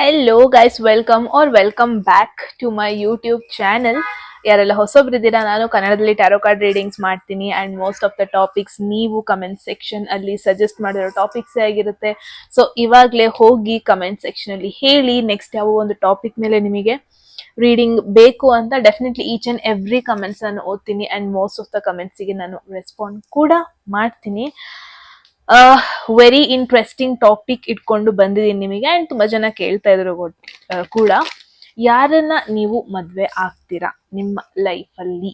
Hello guys, welcome back to my YouTube channel. ಯಾರೆಲ್ಲ ಹೊಸಬ್ರಿದ್ದೀರಾ, ನಾನು ಕನ್ನಡದಲ್ಲಿ ಟ್ಯಾರೋ ಕಾರ್ಡ್ ರೀಡಿಂಗ್ಸ್ ಮಾಡ್ತೀನಿ and most of the topics ನೀವು ಕಮೆಂಟ್ ಸೆಕ್ಷನ್ ಅಲ್ಲಿ ಸಜೆಸ್ಟ್ ಮಾಡಿರೋ ಟಾಪಿಕ್ಸೇ ಆಗಿರುತ್ತೆ. ಸೊ ಇವಾಗಲೇ ಹೋಗಿ ಕಮೆಂಟ್ ಸೆಕ್ಷನ್ ಅಲ್ಲಿ ಹೇಳಿ ನೆಕ್ಸ್ಟ್ ಯಾವ ಒಂದು ಟಾಪಿಕ್ ಮೇಲೆ ನಿಮಗೆ ರೀಡಿಂಗ್ ಬೇಕು ಅಂತ. Definitely each and every comments ನಾನು ಓದ್ತೀನಿ ಆ್ಯಂಡ್ ಮೋಸ್ಟ್ ಆಫ್ ದ ಕಮೆಂಟ್ಸಿಗೆ ನಾನು ರೆಸ್ಪಾಂಡ್ ಕೂಡ ಮಾಡ್ತೀನಿ. ವೆರಿ ಇಂಟ್ರೆಸ್ಟಿಂಗ್ ಟಾಪಿಕ್ ಇಟ್ಕೊಂಡು ಬಂದಿದ್ದೀನಿ ನಿಮಗೆ ಆ್ಯಂಡ್ ತುಂಬ ಜನ ಕೇಳ್ತಾ ಇದ್ರು ಕೂಡ. ಯಾರನ್ನ ನೀವು ಮದುವೆ ಆಗ್ತೀರಾ ನಿಮ್ಮ ಲೈಫಲ್ಲಿ?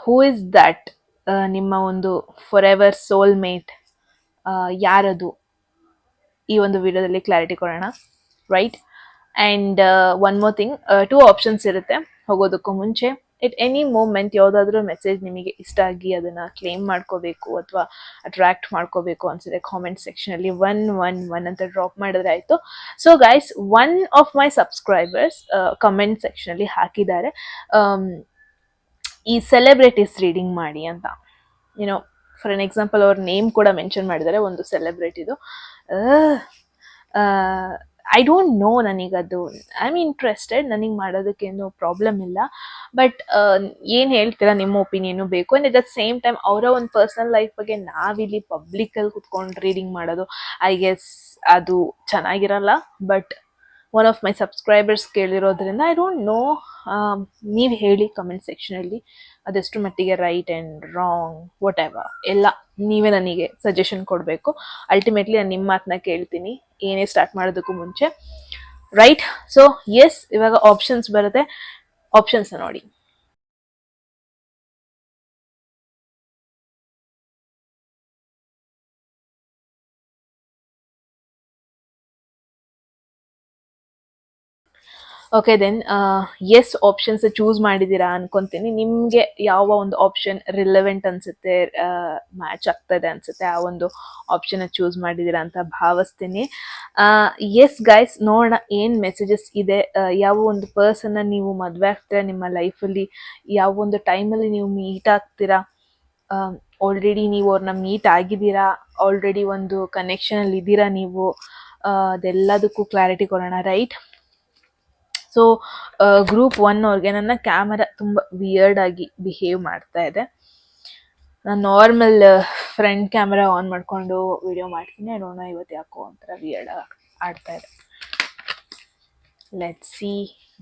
Who is that? ನಿಮ್ಮ ಒಂದು ಫಾರ್ ಎವರ್ ಸೋಲ್ ಮೇಟ್ ಯಾರದು? ಈ ಒಂದು ವಿಡಿಯೋದಲ್ಲಿ ಕ್ಲಾರಿಟಿ ಕೊಡೋಣ, right? And one more thing, 2 options ಇರುತ್ತೆ ಹೋಗೋದಕ್ಕೂ ಮುಂಚೆ. ಎಟ್ ಎನಿ ಮೂಮೆಂಟ್ ಯಾವುದಾದ್ರೂ ಮೆಸೇಜ್ ನಿಮಗೆ ಇಷ್ಟ ಆಗಿ ಅದನ್ನು ಕ್ಲೇಮ್ ಮಾಡ್ಕೋಬೇಕು ಅಥವಾ ಅಟ್ರಾಕ್ಟ್ ಮಾಡ್ಕೋಬೇಕು ಅನ್ಸಿದೆ, ಕಾಮೆಂಟ್ ಸೆಕ್ಷನಲ್ಲಿ 111 ಅಂತ ಡ್ರಾಪ್ ಮಾಡಿದ್ರೆ ಆಯಿತು. So guys, one of my subscribers comment ಸೆಕ್ಷನಲ್ಲಿ ಹಾಕಿದ್ದಾರೆ ಈ ಸೆಲೆಬ್ರಿಟೀಸ್ ರೀಡಿಂಗ್ ಮಾಡಿ ಅಂತ. ಯುನೋ, ಫಾರ್ ಎನ್ ಎಕ್ಸಾಂಪಲ್ ಅವ್ರ ನೇಮ್ ಕೂಡ ಮೆನ್ಷನ್ ಮಾಡಿದ್ದಾರೆ, ಒಂದು ಸೆಲೆಬ್ರಿಟಿದು. ಐ ಡೋಂಟ್ ನೋ, ನನಗದು ಐ ಆಮ್ ಇಂಟ್ರೆಸ್ಟೆಡ್, ನನಗೆ ಮಾಡೋದಕ್ಕೇನು ಪ್ರಾಬ್ಲಮ್ ಇಲ್ಲ. ಬಟ್ ಏನು ಹೇಳ್ತೀರಾ, ನಿಮ್ಮ ಒಪಿನಿಯನು ಬೇಕು. And at the same time ಅವರ ಒಂದು ಪರ್ಸ್ನಲ್ ಲೈಫ್ ಬಗ್ಗೆ ನಾವಿಲ್ಲಿ ಪಬ್ಲಿಕಲ್ಲಿ ಕುತ್ಕೊಂಡು ರೀಡಿಂಗ್ ಮಾಡೋದು ಐ ಗೆಸ್ ಅದು ಚೆನ್ನಾಗಿರಲ್ಲ. But one of my subscribers ಕೇಳಿರೋದ್ರಿಂದ ಐ ಡೋಂಟ್ ನೋ, ನೀವು ಹೇಳಿ ಕಮೆಂಟ್ ಸೆಕ್ಷನಲ್ಲಿ ಅದೆಷ್ಟು ಮಟ್ಟಿಗೆ right and wrong whatever ಎಲ್ಲ ನೀವೇ ನನಗೆ ಸಜೆಷನ್ ಕೊಡಬೇಕು. ಅಲ್ಟಿಮೇಟ್ಲಿ ನಾನು ನಿಮ್ಮ ಮಾತನ್ನ ಕೇಳ್ತೀನಿ ಏನೇ ಸ್ಟಾರ್ಟ್ ಮಾಡೋದಕ್ಕೂ ಮುಂಚೆ, ರೈಟ್? ಸೊ ಎಸ್, ಇವಾಗ ಆಪ್ಷನ್ಸ್ ಬರುತ್ತೆ, ಆಪ್ಷನ್ಸ್ ನೋಡಿ. Okay then, yes options choose ಮಾಡಿದ್ದೀರಾ ಅನ್ಕೊಂತೀನಿ. ನಿಮಗೆ ಯಾವ ಒಂದು ಆಪ್ಷನ್ ರಿಲೆವೆಂಟ್ ಅನಿಸುತ್ತೆ, ಮ್ಯಾಚ್ ಆಗ್ತದೆ ಅನಿಸುತ್ತೆ, ಆ ಒಂದು ಆಪ್ಷನ್ ಚೂಸ್ ಮಾಡಿದ್ದೀರಾ ಅಂತ ಭಾವಿಸ್ತೀನಿ. ಎಸ್ ಗೈಸ್, ನೋಡೋಣ ಏನು ಮೆಸೇಜಸ್ ಇದೆ. ಯಾವ ಒಂದು ಪರ್ಸನ್ನ ನೀವು ಮದುವೆ ಆಗ್ತೀರಾ ನಿಮ್ಮ ಲೈಫಲ್ಲಿ, ಯಾವ ಒಂದು ಟೈಮಲ್ಲಿ ನೀವು ಮೀಟ್ ಆಗ್ತೀರಾ, ಆಲ್ರೆಡಿ ನೀವು ಅವ್ರನ್ನ ಮೀಟ್ ಆಗಿದ್ದೀರಾ, ಆಲ್ರೆಡಿ ಒಂದು ಕನೆಕ್ಷನಲ್ಲಿ ಇದ್ದೀರಾ ನೀವು, ಅದೆಲ್ಲದಕ್ಕೂ ಕ್ಲಾರಿಟಿ ಕೊಡೋಣ, ರೈಟ್? ಸೊ ಗ್ರೂಪ್ 1 ಅವ್ರಿಗೆ ನನ್ನ ಕ್ಯಾಮರಾ ತುಂಬ ವಿಯರ್ಡ್ ಆಗಿ ಬಿಹೇವ್ ಮಾಡ್ತಾ ಇದೆ. ನಾನು ನಾರ್ಮಲ್ ಫ್ರಂಟ್ ಕ್ಯಾಮರಾ ಆನ್ ಮಾಡಿಕೊಂಡು ವಿಡಿಯೋ ಮಾಡ್ತೀನಿ. ನೋಡೋಣ ಇವತ್ತು ಯಾಕೋ ಒಂಥರ ವಿಯರ್ಡ್ ಆಡ್ತಾ ಇದೆ. ಲೆಟ್ಸ್ ಸಿ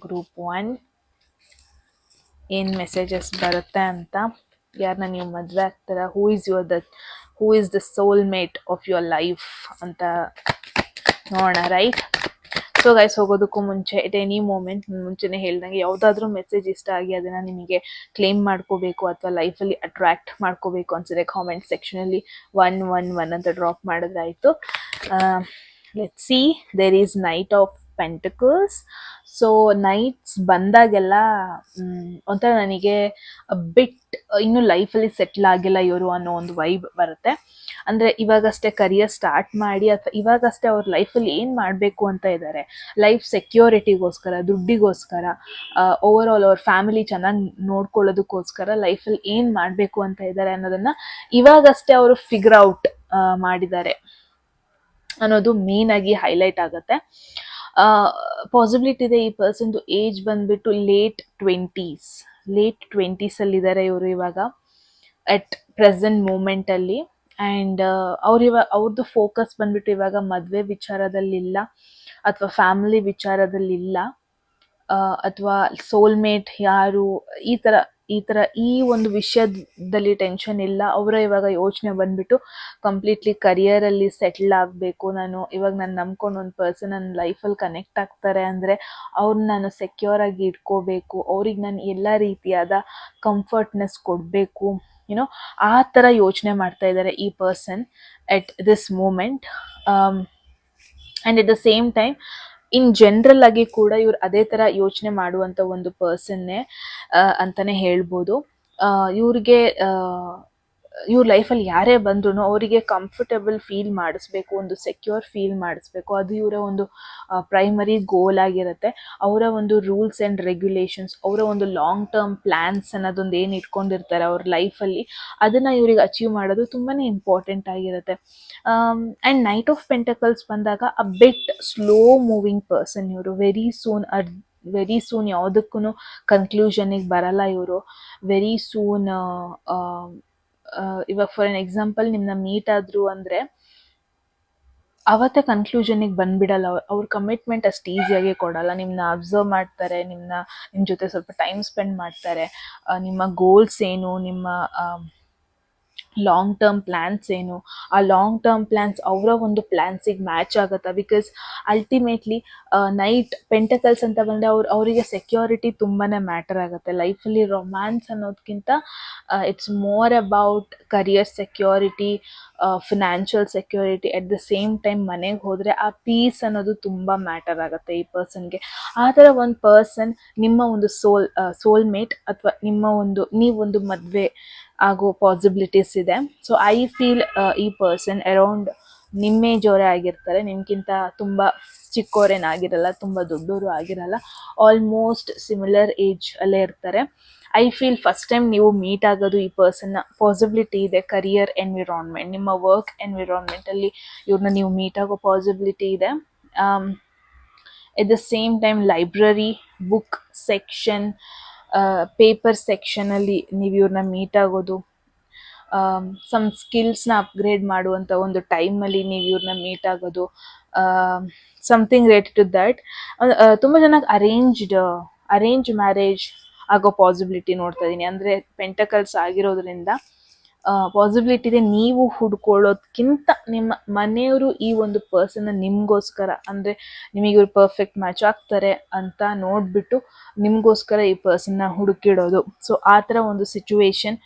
ಗ್ರೂಪ್ 1 ಏನು ಮೆಸೇಜಸ್ ಬರುತ್ತೆ ಅಂತ. ಯಾರನ್ನ ನೀವು ಮದುವೆ ಆಗ್ತೀರಾ, who is the soul mate of your life ಅಂತ ನೋಡೋಣ, ರೈಟ್? ಸೊ ಗೈಸ್, ಹೋಗೋದಕ್ಕೂ ಮುಂಚೆ ಎಟ್ ಎನಿ ಮೂಮೆಂಟ್ ಮುಂಚೆನೇ ಹೇಳ್ದಂಗೆ ಯಾವುದಾದ್ರೂ ಮೆಸೇಜ್ ಇಷ್ಟ ಆಗಿ ಅದನ್ನು ನಿಮಗೆ ಕ್ಲೇಮ್ ಮಾಡ್ಕೋಬೇಕು ಅಥವಾ ಲೈಫಲ್ಲಿ ಅಟ್ರಾಕ್ಟ್ ಮಾಡ್ಕೋಬೇಕು ಅನ್ಸಿದೆ, ಕಾಮೆಂಟ್ ಸೆಕ್ಷನಲ್ಲಿ 111 ಅಂತ ಡ್ರಾಪ್ ಮಾಡಿದ್ರೆ ಆಯಿತು. Let's see, there is knight of pentacles. So knights ಬಂದಾಗೆಲ್ಲ ಒಂಥರ ನನಗೆ ಬಿಟ್ ಇನ್ನು ಲೈಫಲ್ಲಿ ಸೆಟ್ಲ್ ಆಗಿಲ್ಲ ಇವರು ಅನ್ನೋ ಒಂದು ವೈಬ್ ಬರುತ್ತೆ. ಅಂದರೆ ಇವಾಗಷ್ಟೇ ಕರಿಯರ್ ಸ್ಟಾರ್ಟ್ ಮಾಡಿ ಅಥವಾ ಇವಾಗಷ್ಟೇ ಅವ್ರ ಲೈಫಲ್ಲಿ ಏನು ಮಾಡಬೇಕು ಅಂತ ಇದ್ದಾರೆ, ಲೈಫ್ ಸೆಕ್ಯೂರಿಟಿಗೋಸ್ಕರ, ದುಡ್ಡಿಗೋಸ್ಕರ, ಓವರ್ ಆಲ್ ಅವ್ರ ಫ್ಯಾಮಿಲಿ ಚೆನ್ನಾಗಿ ನೋಡ್ಕೊಳ್ಳೋದಕ್ಕೋಸ್ಕರ ಲೈಫಲ್ಲಿ ಏನು ಮಾಡಬೇಕು ಅಂತ ಇದ್ದಾರೆ ಅನ್ನೋದನ್ನು ಇವಾಗಷ್ಟೇ ಅವರು ಫಿಗರ್ ಔಟ್ ಮಾಡಿದ್ದಾರೆ ಅನ್ನೋದು ಮೇನ್ ಆಗಿ ಹೈಲೈಟ್ ಆಗುತ್ತೆ. ಪಾಸಿಬಿಲಿಟಿ ಇದೆ ಈ ಪರ್ಸನ್ದು ಏಜ್ ಬಂದ್ಬಿಟ್ಟು ಲೇಟ್ 20s ಅಲ್ಲಿದ್ದಾರೆ ಇವರು ಇವಾಗ ಅಟ್ ಪ್ರೆಸೆಂಟ್ ಮೂಮೆಂಟಲ್ಲಿ. ಆ್ಯಂಡ್ ಅವ್ರದ್ದು ಫೋಕಸ್ ಬಂದ್ಬಿಟ್ಟು ಇವಾಗ ಮದುವೆ ವಿಚಾರದಲ್ಲಿಲ್ಲ ಅಥವಾ ಫ್ಯಾಮಿಲಿ ವಿಚಾರದಲ್ಲಿಲ್ಲ ಅಥವಾ ಸೋಲ್ಮೇಟ್ ಯಾರು ಈ ಒಂದು ವಿಷಯದಲ್ಲಿ ಟೆನ್ಷನ್ ಇಲ್ಲ. ಅವರ ಇವಾಗ ಯೋಚನೆ ಬಂದ್ಬಿಟ್ಟು ಕಂಪ್ಲೀಟ್ಲಿ ಕರಿಯರಲ್ಲಿ ಸೆಟ್ಲ್ ಆಗಬೇಕು. ಇವಾಗ ನಾನು ನಂಬ್ಕೊಂಡು ಒಂದು ಪರ್ಸನ್ ನನ್ನ ಲೈಫಲ್ಲಿ ಕನೆಕ್ಟ್ ಆಗ್ತಾರೆ ಅಂದರೆ ಅವ್ರನ್ನ ನಾನು ಸೆಕ್ಯೂರ್ ಆಗಿ ಇಟ್ಕೋಬೇಕು, ಅವ್ರಿಗೆ ನಾನು ಎಲ್ಲ ರೀತಿಯಾದ ಕಂಫರ್ಟ್ನೆಸ್ ಕೊಡಬೇಕು, ಯುನೋ ಆ ಥರ ಯೋಚನೆ ಮಾಡ್ತಾ ಇದ್ದಾರೆ ಈ person at this moment. And at the same time in general ಆಗಿ ಕೂಡ ಇವ್ರು ಅದೇ ಥರ ಯೋಚನೆ ಮಾಡುವಂಥ ಒಂದು ಪರ್ಸನ್ನೇ ಅಂತಲೇ ಹೇಳ್ಬೋದು. ಇವ್ರಿಗೆ ಇವ್ರ ಲೈಫಲ್ಲಿ ಯಾರೇ ಬಂದ್ರು ಅವರಿಗೆ ಕಂಫರ್ಟಬಲ್ ಫೀಲ್ ಮಾಡಿಸ್ಬೇಕು, ಒಂದು ಸೆಕ್ಯೂರ್ ಫೀಲ್ ಮಾಡಿಸ್ಬೇಕು. ಅದು ಇವರ ಒಂದು ಪ್ರೈಮರಿ ಗೋಲ್ ಆಗಿರುತ್ತೆ. ಅವರ ಒಂದು ರೂಲ್ಸ್ ಆ್ಯಂಡ್ ರೆಗ್ಯುಲೇಷನ್ಸ್, ಅವರ ಒಂದು ಲಾಂಗ್ ಟರ್ಮ್ ಪ್ಲ್ಯಾನ್ಸ್ ಅನ್ನೋದೊಂದು ಏನು ಇಟ್ಕೊಂಡಿರ್ತಾರೆ ಅವ್ರ ಲೈಫಲ್ಲಿ, ಅದನ್ನು ಇವ್ರಿಗೆ ಅಚೀವ್ ಮಾಡೋದು ತುಂಬಾ ಇಂಪಾರ್ಟೆಂಟ್ ಆಗಿರುತ್ತೆ. ಆ್ಯಂಡ್ ನೈಟ್ ಆಫ್ ಪೆಂಟಕಲ್ಸ್ ಬಂದಾಗ ಅ ಬಿಟ್ ಸ್ಲೋ ಮೂವಿಂಗ್ ಪರ್ಸನ್ ಇವರು. ವೆರಿ ಸೂನ್ ಯಾವುದಕ್ಕೂ ಕನ್ಕ್ಲೂಷನಿಗೆ ಬರಲ್ಲ ಇವರು. ವೆರಿ ಸೂನ್ ಇವಾಗ ಫಾರ್ ಎನ್ ಎಕ್ಸಾಂಪಲ್ ನಿಮ್ಮನ್ನ ಮೀಟ್ ಆದ್ರು ಅಂದರೆ ಅವತ್ತೇ ಕನ್ಕ್ಲೂಷನಿಗೆ ಬಂದ್ಬಿಡಲ್ಲ. ಅವ್ರ ಕಮಿಟ್ಮೆಂಟ್ ಅಷ್ಟು ಈಸಿಯಾಗಿ ಕೊಡಲ್ಲ. ನಿಮ್ಮನ್ನ ಅಬ್ಸರ್ವ್ ಮಾಡ್ತಾರೆ, ನಿಮ್ಮ ಜೊತೆ ಸ್ವಲ್ಪ ಟೈಮ್ ಸ್ಪೆಂಡ್ ಮಾಡ್ತಾರೆ. ನಿಮ್ಮ ಗೋಲ್ಸ್ ಏನು, ನಿಮ್ಮ ಲಾಂಗ್ ಟರ್ಮ್ ಪ್ಲ್ಯಾನ್ಸ್ ಏನು, ಆ ಲಾಂಗ್ ಟರ್ಮ್ ಪ್ಲ್ಯಾನ್ಸ್ ಅವರ ಒಂದು ಪ್ಲ್ಯಾನ್ಸಿಗೆ ಮ್ಯಾಚ್ ಆಗುತ್ತಾ. ಬಿಕಾಸ್ ಅಲ್ಟಿಮೇಟ್ಲಿ ನೈಟ್ ಪೆಂಟಕಲ್ಸ್ ಅಂತ ಬಂದರೆ ಅವರಿಗೆ ಸೆಕ್ಯೂರಿಟಿ ತುಂಬಾ ಮ್ಯಾಟರ್ ಆಗುತ್ತೆ ಲೈಫಲ್ಲಿ. ರೊಮ್ಯಾನ್ಸ್ ಅನ್ನೋದಕ್ಕಿಂತ it's more about career security, financial security. At the same time ಮನೆಗೆ ಹೋದರೆ ಆ ಪೀಸ್ ಅನ್ನೋದು ತುಂಬ ಮ್ಯಾಟರ್ ಆಗುತ್ತೆ ಈ ಪರ್ಸನ್ಗೆ. ಆ ಥರ ಒಂದು ಪರ್ಸನ್ ನಿಮ್ಮ ಒಂದು ಸೋಲ್ಮೇಟ್ ಅಥವಾ ನೀವೊಂದು ಮದುವೆ ಆಗೋ ಪಾಸಿಬಿಲಿಟೀಸ್ ಇದೆ. ಸೊ ಐ ಫೀಲ್ ಈ ಪರ್ಸನ್ ಅರೌಂಡ್ ನಿಮ್ಮ ಏಜ್ ಅವರೇ ಆಗಿರ್ತಾರೆ. ನಿಮ್ಗಿಂತ ತುಂಬ ಚಿಕ್ಕವರೇನಾಗಿರಲ್ಲ, ತುಂಬ ದೊಡ್ಡವರು ಆಗಿರಲ್ಲ. ಆಲ್ಮೋಸ್ಟ್ ಸಿಮಿಲರ್ ಏಜ್ ಅಲ್ಲೇ ಇರ್ತಾರೆ. ಐ ಫೀಲ್ ಫಸ್ಟ್ ಟೈಮ್ ನೀವು ಮೀಟ್ ಆಗೋದು ಈ ಪರ್ಸನ್ನ ಪಾಸಿಬಿಲಿಟಿ ಇದೆ. ಕರಿಯರ್ ಎನ್ವಿರಾನ್ಮೆಂಟ್, ನಿಮ್ಮ ವರ್ಕ್ ಎನ್ವಿರಾನ್ಮೆಂಟಲ್ಲಿ ಇವ್ರನ್ನ ನೀವು ಮೀಟ್ ಆಗೋ ಪಾಸಿಬಿಲಿಟಿ ಇದೆ. ಎಟ್ the same time library, book section, paper ಸೆಕ್ಷನಲ್ಲಿ ನೀವು ಇವ್ರನ್ನ ಮೀಟ್ ಆಗೋದು, ಸಮ್ ಸ್ಕಿಲ್ಸ್ನ ಅಪ್ಗ್ರೇಡ್ ಮಾಡುವಂಥ ಒಂದು ಟೈಮಲ್ಲಿ ನೀವು ಇವ್ರನ್ನ ಮೀಟ್ ಆಗೋದು, ಸಮಥಿಂಗ್ ರಿಲೇಟೆಡ್ ಟು ದ್ಯಾಟ್. ತುಂಬ ಜನಕ್ಕೆ ಅರೇಂಜ್ ಮ್ಯಾರೇಜ್ ಆಗೋ ಪಾಸಿಬಿಲಿಟಿ ನೋಡ್ತಾ ಇದ್ದೀನಿ. ಅಂದರೆ ಪೆಂಟಕಲ್ಸ್ ಆಗಿರೋದ್ರಿಂದ ಪಾಸಿಬಿಲಿಟಿ ಇದೆ. ನೀವು ಹುಡ್ಕೊಳ್ಳೋದ್ಕಿಂತ ನಿಮ್ಮ ಮನೆಯವರು ಈ ಒಂದು ಪರ್ಸನ್ನ ನಿಮಗೋಸ್ಕರ, ಅಂದರೆ ನಿಮಗೆ ಇವ್ರು ಪರ್ಫೆಕ್ಟ್ ಮ್ಯಾಚ್ ಆಗ್ತಾರೆ ಅಂತ ನೋಡಿಬಿಟ್ಟು ನಿಮಗೋಸ್ಕರ ಈ ಪರ್ಸನ್ನ ಹುಡುಕಿಡೋದು. ಸೊ ಆ ಥರ ಒಂದು ಸಿಚುವೇಶನ್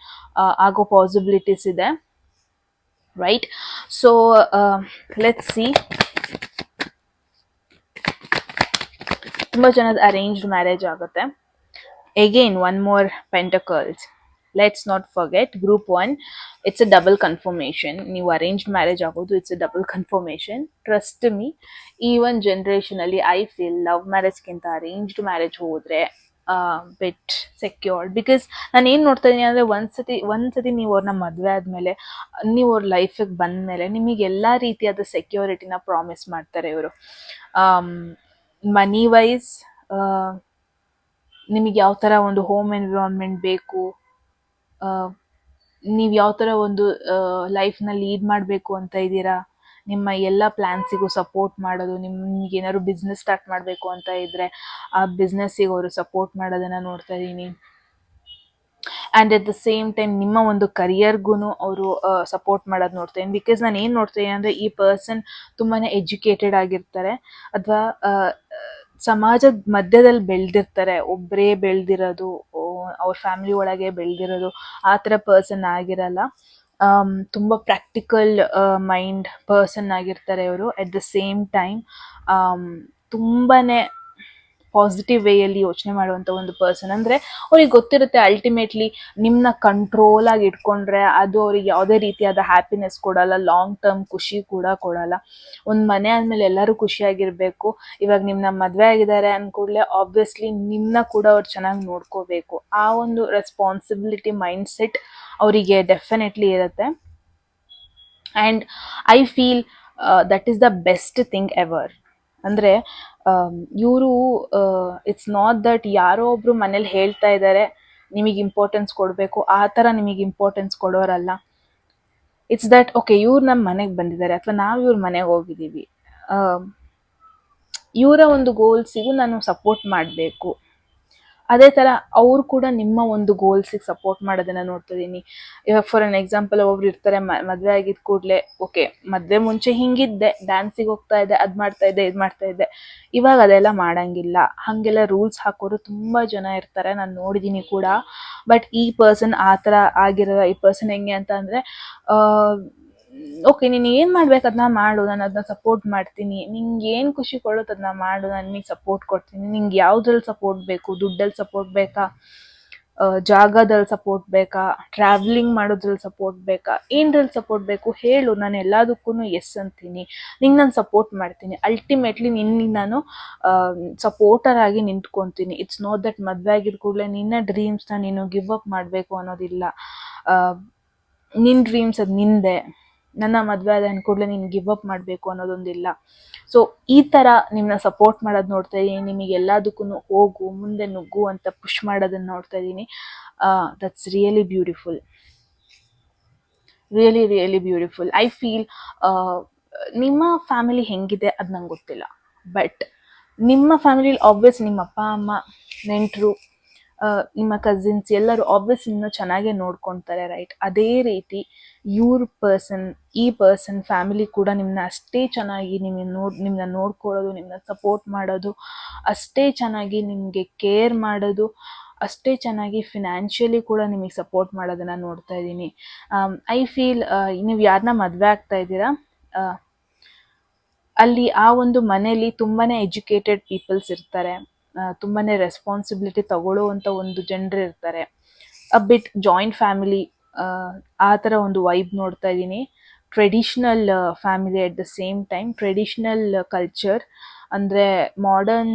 ಆಗೋ ಪಾಸಿಬಿಲಿಟೀಸ್ ಇದೆ, ರೈಟ್? So let's see. ತುಂಬ ಜನದ ಅರೇಂಜ್ಡ್ ಮ್ಯಾರೇಜ್ ಆಗುತ್ತೆ. Again, one more pentacles. Let's not forget group 1, it's a double confirmation. ನೀವು ಅರೇಂಜ್ಡ್ ಮ್ಯಾರೇಜ್ ಆಗೋದು it's a double confirmation. Trust me, even ಜನ್ರೇಷನಲ್ಲಿ ಐ ಫೀಲ್ ಲವ್ ಮ್ಯಾರೇಜ್ಗಿಂತ arranged marriage ಹೋದರೆ bit secured. Because ನಾನು ಏನು ನೋಡ್ತಾ ಇದ್ದೀನಿ ಅಂದರೆ ಒಂದ್ಸತಿ ನೀವು ಅವ್ರನ್ನ ಮದುವೆ ಆದಮೇಲೆ, ನೀವು ಅವ್ರ ಲೈಫಿಗೆ ಬಂದಮೇಲೆ ನಿಮಗೆ ಎಲ್ಲ ರೀತಿಯಾದ ಸೆಕ್ಯೂರಿಟಿನ ಪ್ರಾಮಿಸ್ ಮಾಡ್ತಾರೆ ಇವರು. ಮನಿ ವೈಸ್ ನಿಮಗೆ ಯಾವ ಥರ ಒಂದು ಹೋಮ್ ಎನ್ವಿರಾನ್ಮೆಂಟ್ ಬೇಕು, ನೀವು ಯಾವ ಥರ ಒಂದು ಲೈಫ್ನ ಲೀಡ್ ಮಾಡಬೇಕು ಅಂತ ಇದ್ದೀರಾ, ನಿಮ್ಮ ಎಲ್ಲ ಪ್ಲ್ಯಾನ್ಸಿಗೂ ಸಪೋರ್ಟ್ ಮಾಡೋದು. ನಿಮಗೆ ಏನಾದ್ರು ಬಿಸ್ನೆಸ್ ಸ್ಟಾರ್ಟ್ ಮಾಡಬೇಕು ಅಂತ ಇದ್ದರೆ ಆ ಬಿಸ್ನೆಸ್ಸಿಗೆ ಅವರು ಸಪೋರ್ಟ್ ಮಾಡೋದನ್ನು ನೋಡ್ತಾ ಇದ್ದೀನಿ. And at the same time ನಿಮ್ಮ ಒಂದು ಕರಿಯರ್ಗೂ ಅವರು ಸಪೋರ್ಟ್ ಮಾಡೋದು ನೋಡ್ತೀನಿ. ಬಿಕಾಸ್ ನಾನು ಏನು ನೋಡ್ತೀನಿ ಅಂದರೆ ಈ ಪರ್ಸನ್ ತುಂಬಾ ಎಜುಕೇಟೆಡ್ ಆಗಿರ್ತಾರೆ, ಅಥವಾ ಸಮಾಜದ ಮಧ್ಯದಲ್ಲಿ ಬೆಳೆದಿರ್ತಾರೆ. ಒಬ್ಬರೇ ಬೆಳೆದಿರೋದು, ಅವ್ರ ಫ್ಯಾಮಿಲಿ ಒಳಗೆ ಬೆಳೆದಿರೋದು ಆ ಥರ ಪರ್ಸನ್ ಆಗಿರಲ್ಲ. ತುಂಬ ಪ್ರಾಕ್ಟಿಕಲ್ ಮೈಂಡ್ ಪರ್ಸನ್ ಆಗಿರ್ತಾರೆ ಇವರು. ಎಟ್ ದ ಸೇಮ್ ಟೈಮ್ ತುಂಬಾ ಪಾಸಿಟಿವ್ ವೇಯಲ್ಲಿ ಯೋಚನೆ ಮಾಡುವಂಥ ಒಂದು ಪರ್ಸನ್. ಅಂದರೆ ಅವ್ರಿಗೆ ಗೊತ್ತಿರುತ್ತೆ ಅಲ್ಟಿಮೇಟ್ಲಿ ನಿಮ್ಮನ್ನ ಕಂಟ್ರೋಲಾಗಿ ಇಟ್ಕೊಂಡ್ರೆ ಅದು ಅವ್ರಿಗೆ ಯಾವುದೇ ರೀತಿಯಾದ ಹ್ಯಾಪಿನೆಸ್ ಕೊಡಲ್ಲ, ಲಾಂಗ್ ಟರ್ಮ್ ಖುಷಿ ಕೂಡ ಕೊಡಲ್ಲ. ಒಂದು ಮನೆ ಆದಮೇಲೆ ಎಲ್ಲರೂ ಖುಷಿಯಾಗಿರಬೇಕು. ಇವಾಗ ನಿಮ್ಮನ್ನ ಮದುವೆ ಆಗಿದ್ದಾರೆ ಅಂದ್ಕೂಡಲೇ ಆಬ್ವಿಯಸ್ಲಿ ನಿಮ್ಮನ್ನ ಕೂಡ ಅವ್ರು ಚೆನ್ನಾಗಿ ನೋಡ್ಕೋಬೇಕು. ಆ ಒಂದು ರೆಸ್ಪಾನ್ಸಿಬಿಲಿಟಿ ಮೈಂಡ್ ಸೆಟ್ ಅವರಿಗೆ ಡೆಫಿನೆಟ್ಲಿ ಇರುತ್ತೆ. And I feel that is the best thing ever. ಅಂದರೆ ಇವರು ಇಟ್ಸ್ ನಾಟ್ ದಟ್ ಯಾರೋ ಒಬ್ಬರು ಮನೇಲಿ ಹೇಳ್ತಾ ಇದ್ದಾರೆ ನಿಮಗೆ ಇಂಪಾರ್ಟೆನ್ಸ್ ಕೊಡಬೇಕು, ಆ ಥರ ನಿಮಗೆ ಇಂಪಾರ್ಟೆನ್ಸ್ ಕೊಡೋರಲ್ಲ. ಇಟ್ಸ್ ದಟ್ ಓಕೆ, ಇವ್ರು ನಮ್ಮ ಮನೆಗೆ ಬಂದಿದ್ದಾರೆ ಅಥವಾ ನಾವು ಇವ್ರ ಮನೆಗೆ ಹೋಗಿದ್ದೀವಿ, ಇವರ ಒಂದು ಗೋಲ್ಸಿಗೂ ನಾನು ಸಪೋರ್ಟ್ ಮಾಡಬೇಕು. ಅದೇ ಥರ ಅವರು ಕೂಡ ನಿಮ್ಮ ಒಂದು ಗೋಲ್ಸಿಗೆ ಸಪೋರ್ಟ್ ಮಾಡೋದನ್ನು ನೋಡ್ತಿದ್ದೀನಿ. ಇವಾಗ ಫಾರ್ ಎನ್ ಎಕ್ಸಾಂಪಲ್ ಒಬ್ರು ಇರ್ತಾರೆ, ಮದುವೆ ಆಗಿದ್ದ ಕೂಡಲೇ ಓಕೆ ಮದುವೆ ಮುಂಚೆ ಹಿಂಗಿದ್ದೆ, ಡ್ಯಾನ್ಸಿಗೆ ಹೋಗ್ತಾ ಇದ್ದೆ, ಅದು ಮಾಡ್ತಾ ಇದ್ದೆ, ಇದು ಮಾಡ್ತಾ ಇದ್ದೆ, ಇವಾಗ ಅದೆಲ್ಲ ಮಾಡೋಂಗಿಲ್ಲ, ಹಾಗೆಲ್ಲ ರೂಲ್ಸ್ ಹಾಕೋರು ತುಂಬ ಜನ ಇರ್ತಾರೆ, ನಾನು ನೋಡಿದ್ದೀನಿ ಕೂಡ. ಬಟ್ ಈ ಪರ್ಸನ್ ಆ ಥರ ಆಗಿರೋ ಈ ಪರ್ಸನ್ ಹೆಂಗೆ ಅಂತ ಅಂದರೆ, ಓಕೆ ನೀನು ಏನು ಮಾಡ್ಬೇಕು ಅದನ್ನ ಮಾಡು, ನಾನು ಅದನ್ನ ಸಪೋರ್ಟ್ ಮಾಡ್ತೀನಿ, ನಿಂಗೆ ಏನು ಖುಷಿ ಕೊಡುತ್ತೆ ಅದನ್ನ ಮಾಡು, ನಾನು ನಿನಗೆ ಸಪೋರ್ಟ್ ಕೊಡ್ತೀನಿ, ನಿಂಗೆ ಯಾವುದ್ರಲ್ಲಿ ಸಪೋರ್ಟ್ ಬೇಕು, ದುಡ್ಡಲ್ಲಿ ಸಪೋರ್ಟ್ ಬೇಕಾ, ಜಾಗದಲ್ಲಿ ಸಪೋರ್ಟ್ ಬೇಕಾ, ಟ್ರಾವೆಲಿಂಗ್ ಮಾಡೋದ್ರಲ್ಲಿ ಸಪೋರ್ಟ್ ಬೇಕಾ, ಏನರಲ್ಲಿ ಸಪೋರ್ಟ್ ಬೇಕು ಹೇಳು, ನಾನು ಎಲ್ಲದಕ್ಕೂ ಎಸ್ ಅಂತೀನಿ, ನಿಂಗೆ ನಾನು ಸಪೋರ್ಟ್ ಮಾಡ್ತೀನಿ. ಅಲ್ಟಿಮೇಟ್ಲಿ ನಿನ್ಗೆ ನಾನು ಸಪೋರ್ಟರ್ ಆಗಿ ನಿಂತ್ಕೊತೀನಿ. ಇಟ್ಸ್ ನಾಟ್ ದಟ್ ಮದುವೆ ಆಗಿದ ಕೂಡಲೇ ನಿನ್ನ ಡ್ರೀಮ್ಸ್ನ ನೀನು ಗಿವ್ ಅಪ್ ಮಾಡಬೇಕು ಅನ್ನೋದಿಲ್ಲ. ನಿನ್ನ ಡ್ರೀಮ್ಸ್ ಅದು ನಿಂದೆ, ನನ್ನ ಮದುವೆ ಆದ ಕೂಡಲೇ ನೀನು ಗಿವ್ ಅಪ್ ಮಾಡಬೇಕು ಅನ್ನೋದೊಂದಿಲ್ಲ. ಸೊ ಈ ಥರ ನಿಮ್ಮನ್ನ ಸಪೋರ್ಟ್ ಮಾಡೋದು ನೋಡ್ತಾ ಇದ್ದೀನಿ, ನಿಮಗೆ ಎಲ್ಲದಕ್ಕೂ ಹೋಗು, ಮುಂದೆ ನುಗ್ಗು ಅಂತ ಪುಷ್ ಮಾಡೋದನ್ನು ನೋಡ್ತಾ ಇದ್ದೀನಿ. That's really beautiful, really really beautiful. I feel ನಿಮ್ಮ ಫ್ಯಾಮಿಲಿ ಹೆಂಗಿದೆ ಅದು ನಂಗೆ ಗೊತ್ತಿಲ್ಲ, ಬಟ್ ನಿಮ್ಮ ಫ್ಯಾಮಿಲಿಲಿ ಆಬ್ವಿಯಸ್ ನಿಮ್ಮ ಅಪ್ಪ ಅಮ್ಮ, ನೆಂಟರು, ನಿಮ್ಮ ಕಸಿನ್ಸ್ ಎಲ್ಲರೂ ಆಬ್ವಿಯಸ್ ಇನ್ನೂ ಚೆನ್ನಾಗೇ ನೋಡ್ಕೊತಾರೆ, ರೈಟ್? ಅದೇ ರೀತಿ ಈ ಪರ್ಸನ್ ಫ್ಯಾಮಿಲಿ ಕೂಡ ನಿಮ್ಮನ್ನ ಅಷ್ಟೇ ಚೆನ್ನಾಗಿ ನಿಮ್ಮನ್ನ ನೋಡ್ಕೊಳ್ಳೋದು, ನಿಮ್ಮನ್ನ ಸಪೋರ್ಟ್ ಮಾಡೋದು, ಅಷ್ಟೇ ಚೆನ್ನಾಗಿ ನಿಮಗೆ ಕೇರ್ ಮಾಡೋದು, ಅಷ್ಟೇ ಚೆನ್ನಾಗಿ ಫಿನಾನ್ಷಿಯಲಿ ಕೂಡ ನಿಮಗೆ ಸಪೋರ್ಟ್ ಮಾಡೋದನ್ನು ನೋಡ್ತಾ ಇದ್ದೀನಿ. ಐ ಫೀಲ್ ನೀವು ಯಾರನ್ನ ಮದುವೆ ಆಗ್ತಾ ಇದ್ದೀರಾ, ಅಲ್ಲಿ ಆ ಒಂದು ಮನೆಯಲ್ಲಿ ತುಂಬಾ ಎಜುಕೇಟೆಡ್ ಪೀಪಲ್ಸ್ ಇರ್ತಾರೆ, ತುಂಬಾ ರೆಸ್ಪಾನ್ಸಿಬಿಲಿಟಿ ತಗೊಳ್ಳೋವಂಥ ಒಂದು ಜನರು ಇರ್ತಾರೆ. ಬಿಟ್ ಜಾಯಿಂಟ್ ಫ್ಯಾಮಿಲಿ ಆ ಥರ ಒಂದು ವೈಬ್ ನೋಡ್ತಾ ಇದ್ದೀನಿ. Traditional family at the same time, traditional culture ಅಂದರೆ ಮಾಡರ್ನ್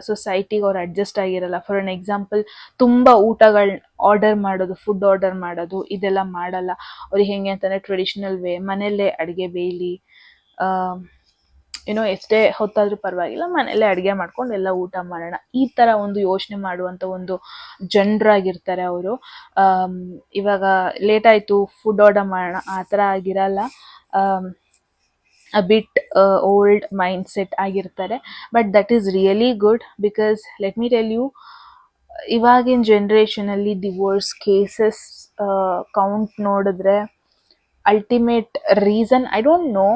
ಸೊಸೈಟಿಗೆ ಅವ್ರು ಅಡ್ಜಸ್ಟ್ ಆಗಿರಲ್ಲ. ಫಾರ್ ಎನ್ ಎಕ್ಸಾಂಪಲ್, ತುಂಬ ಊಟಗಳು ಫುಡ್ ಆರ್ಡರ್ ಮಾಡೋದು ಇದೆಲ್ಲ ಮಾಡಲ್ಲ. ಅವ್ರಿಗೆ ಹೆಂಗೆ ಅಂತಂದರೆ ಟ್ರೆಡಿಷ್ನಲ್ ವೇ, ಮನೆಯಲ್ಲೇ ಅಡುಗೆ ಬೇಯಲಿ, ಎಷ್ಟೇ ಹೊತ್ತಾದರೂ ಪರವಾಗಿಲ್ಲ, ಮನೆಯಲ್ಲೇ ಅಡುಗೆ ಮಾಡ್ಕೊಂಡು ಎಲ್ಲ ಊಟ ಮಾಡೋಣ, ಈ ಥರ ಒಂದು ಯೋಚನೆ ಮಾಡುವಂಥ ಒಂದು ಜನರಾಗಿರ್ತಾರೆ ಅವರು. ಇವಾಗ ಲೇಟ್ ಆಯಿತು ಫುಡ್ ಆರ್ಡರ್ ಮಾಡೋಣ ಆ ಥರ ಆಗಿರಲ್ಲ. ಬಿಟ್ ಓಲ್ಡ್ ಮೈಂಡ್ ಸೆಟ್ ಆಗಿರ್ತಾರೆ. But that is really good, because let me tell you, ಇವಾಗಿನ ಜನ್ರೇಷನಲ್ಲಿ ಡಿವೋರ್ಸ್ ಕೇಸಸ್ ಕೌಂಟ್ ನೋಡಿದ್ರೆ ultimate reason I don't know.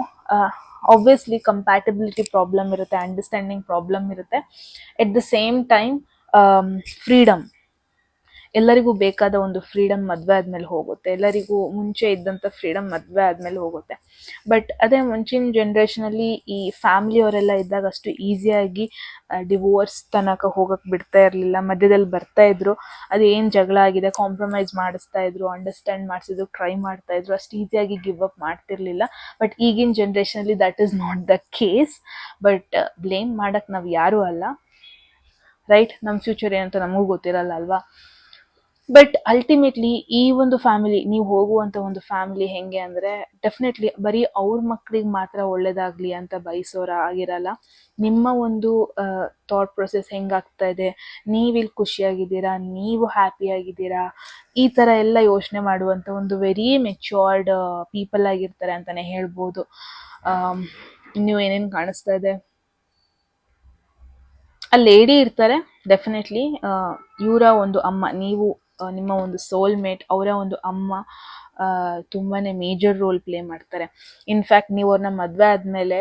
Obviously compatibility problem ಇರುತ್ತೆ, ಅಂಡರ್ಸ್ಟ್ಯಾಂಡಿಂಗ್ ಪ್ರಾಬ್ಲಮ್ ಇರುತ್ತೆ. At the same time freedom, ಎಲ್ಲರಿಗೂ ಬೇಕಾದ ಒಂದು freedom ಮದುವೆ ಆದಮೇಲೆ ಹೋಗುತ್ತೆ, ಎಲ್ಲರಿಗೂ ಮುಂಚೆ ಇದ್ದಂಥ ಫ್ರೀಡಮ್ ಮದುವೆ ಆದಮೇಲೆ ಹೋಗುತ್ತೆ. ಬಟ್ ಅದೇ ಮುಂಚಿನ ಜನ್ರೇಷನಲ್ಲಿ ಈ ಫ್ಯಾಮ್ಲಿಯವರೆಲ್ಲ ಇದ್ದಾಗ ಅಷ್ಟು ಈಸಿಯಾಗಿ ಡಿವೋರ್ಸ್ ತನಕ ಹೋಗಕ್ಕೆ ಬಿಡ್ತಾ ಇರಲಿಲ್ಲ, ಮಧ್ಯದಲ್ಲಿ ಬರ್ತಾಯಿದ್ರು, ಅದು ಏನು ಜಗಳ ಆಗಿದೆ ಕಾಂಪ್ರಮೈಸ್ ಮಾಡಿಸ್ತಾ ಇದ್ರು, ಅಂಡರ್ಸ್ಟ್ಯಾಂಡ್ ಮಾಡಿಸಿದ್ರು, ಟ್ರೈ ಮಾಡ್ತಾಯಿದ್ರು, ಅಷ್ಟು ಈಸಿಯಾಗಿ ಗಿವ್ ಅಪ್ ಮಾಡ್ತಿರ್ಲಿಲ್ಲ. ಬಟ್ ಈಗಿನ ಜನ್ರೇಷನಲ್ಲಿ that is not the case. But blame ಮಾಡೋಕ್ಕೆ ನಾವು ಯಾರೂ ಅಲ್ಲ, ರೈಟ್? ನಮ್ಮ ಫ್ಯೂಚರ್ ಏನಂತ ನಮಗೂ ಗೊತ್ತಿರಲ್ಲ ಅಲ್ವಾ? ಬಟ್ ಅಲ್ಟಿಮೇಟ್ಲಿ ಈ ಒಂದು ಫ್ಯಾಮಿಲಿ, ನೀವು ಹೋಗುವಂಥ ಒಂದು ಫ್ಯಾಮಿಲಿ ಹೆಂಗೆ ಅಂದರೆ, ಡೆಫಿನೆಟ್ಲಿ ಬರೀ ಅವ್ರ ಮಕ್ಕಳಿಗೆ ಮಾತ್ರ ಒಳ್ಳೇದಾಗಲಿ ಅಂತ ಬಯಸೋರ ಆಗಿರಲ್ಲ. ನಿಮ್ಮ ಒಂದು ಥಾಟ್ ಪ್ರೊಸೆಸ್ ಹೆಂಗಾಗ್ತಾ ಇದೆ, ನೀವಿಲ್ಲಿ ಖುಷಿಯಾಗಿದ್ದೀರಾ, ನೀವು ಹ್ಯಾಪಿಯಾಗಿದ್ದೀರಾ, ಈ ಥರ ಎಲ್ಲ ಯೋಚನೆ ಮಾಡುವಂಥ ಒಂದು ವೆರಿ ಮೆಚ್ಯೂರ್ಡ್ ಪೀಪಲ್ ಆಗಿರ್ತಾರೆ ಅಂತಲೇ ಹೇಳ್ಬೋದು. ನೀವು ಏನೇನು ಕಾಣಿಸ್ತಾ ಇದೆ, ಆ ಲೇಡಿ ಇರ್ತಾರೆ ಡೆಫಿನೆಟ್ಲಿ, ಇವರ ಒಂದು ಅಮ್ಮ, ನೀವು ನಿಮ್ಮ ಒಂದು ಸೋಲ್ಮೇಟ್, ಅವರ ಒಂದು ಅಮ್ಮ ತುಂಬಾ ಮೇಜರ್ ರೋಲ್ ಪ್ಲೇ ಮಾಡ್ತಾರೆ. ಇನ್ಫ್ಯಾಕ್ಟ್ ನೀವು ಅವ್ರನ್ನ ಮದುವೆ ಆದಮೇಲೆ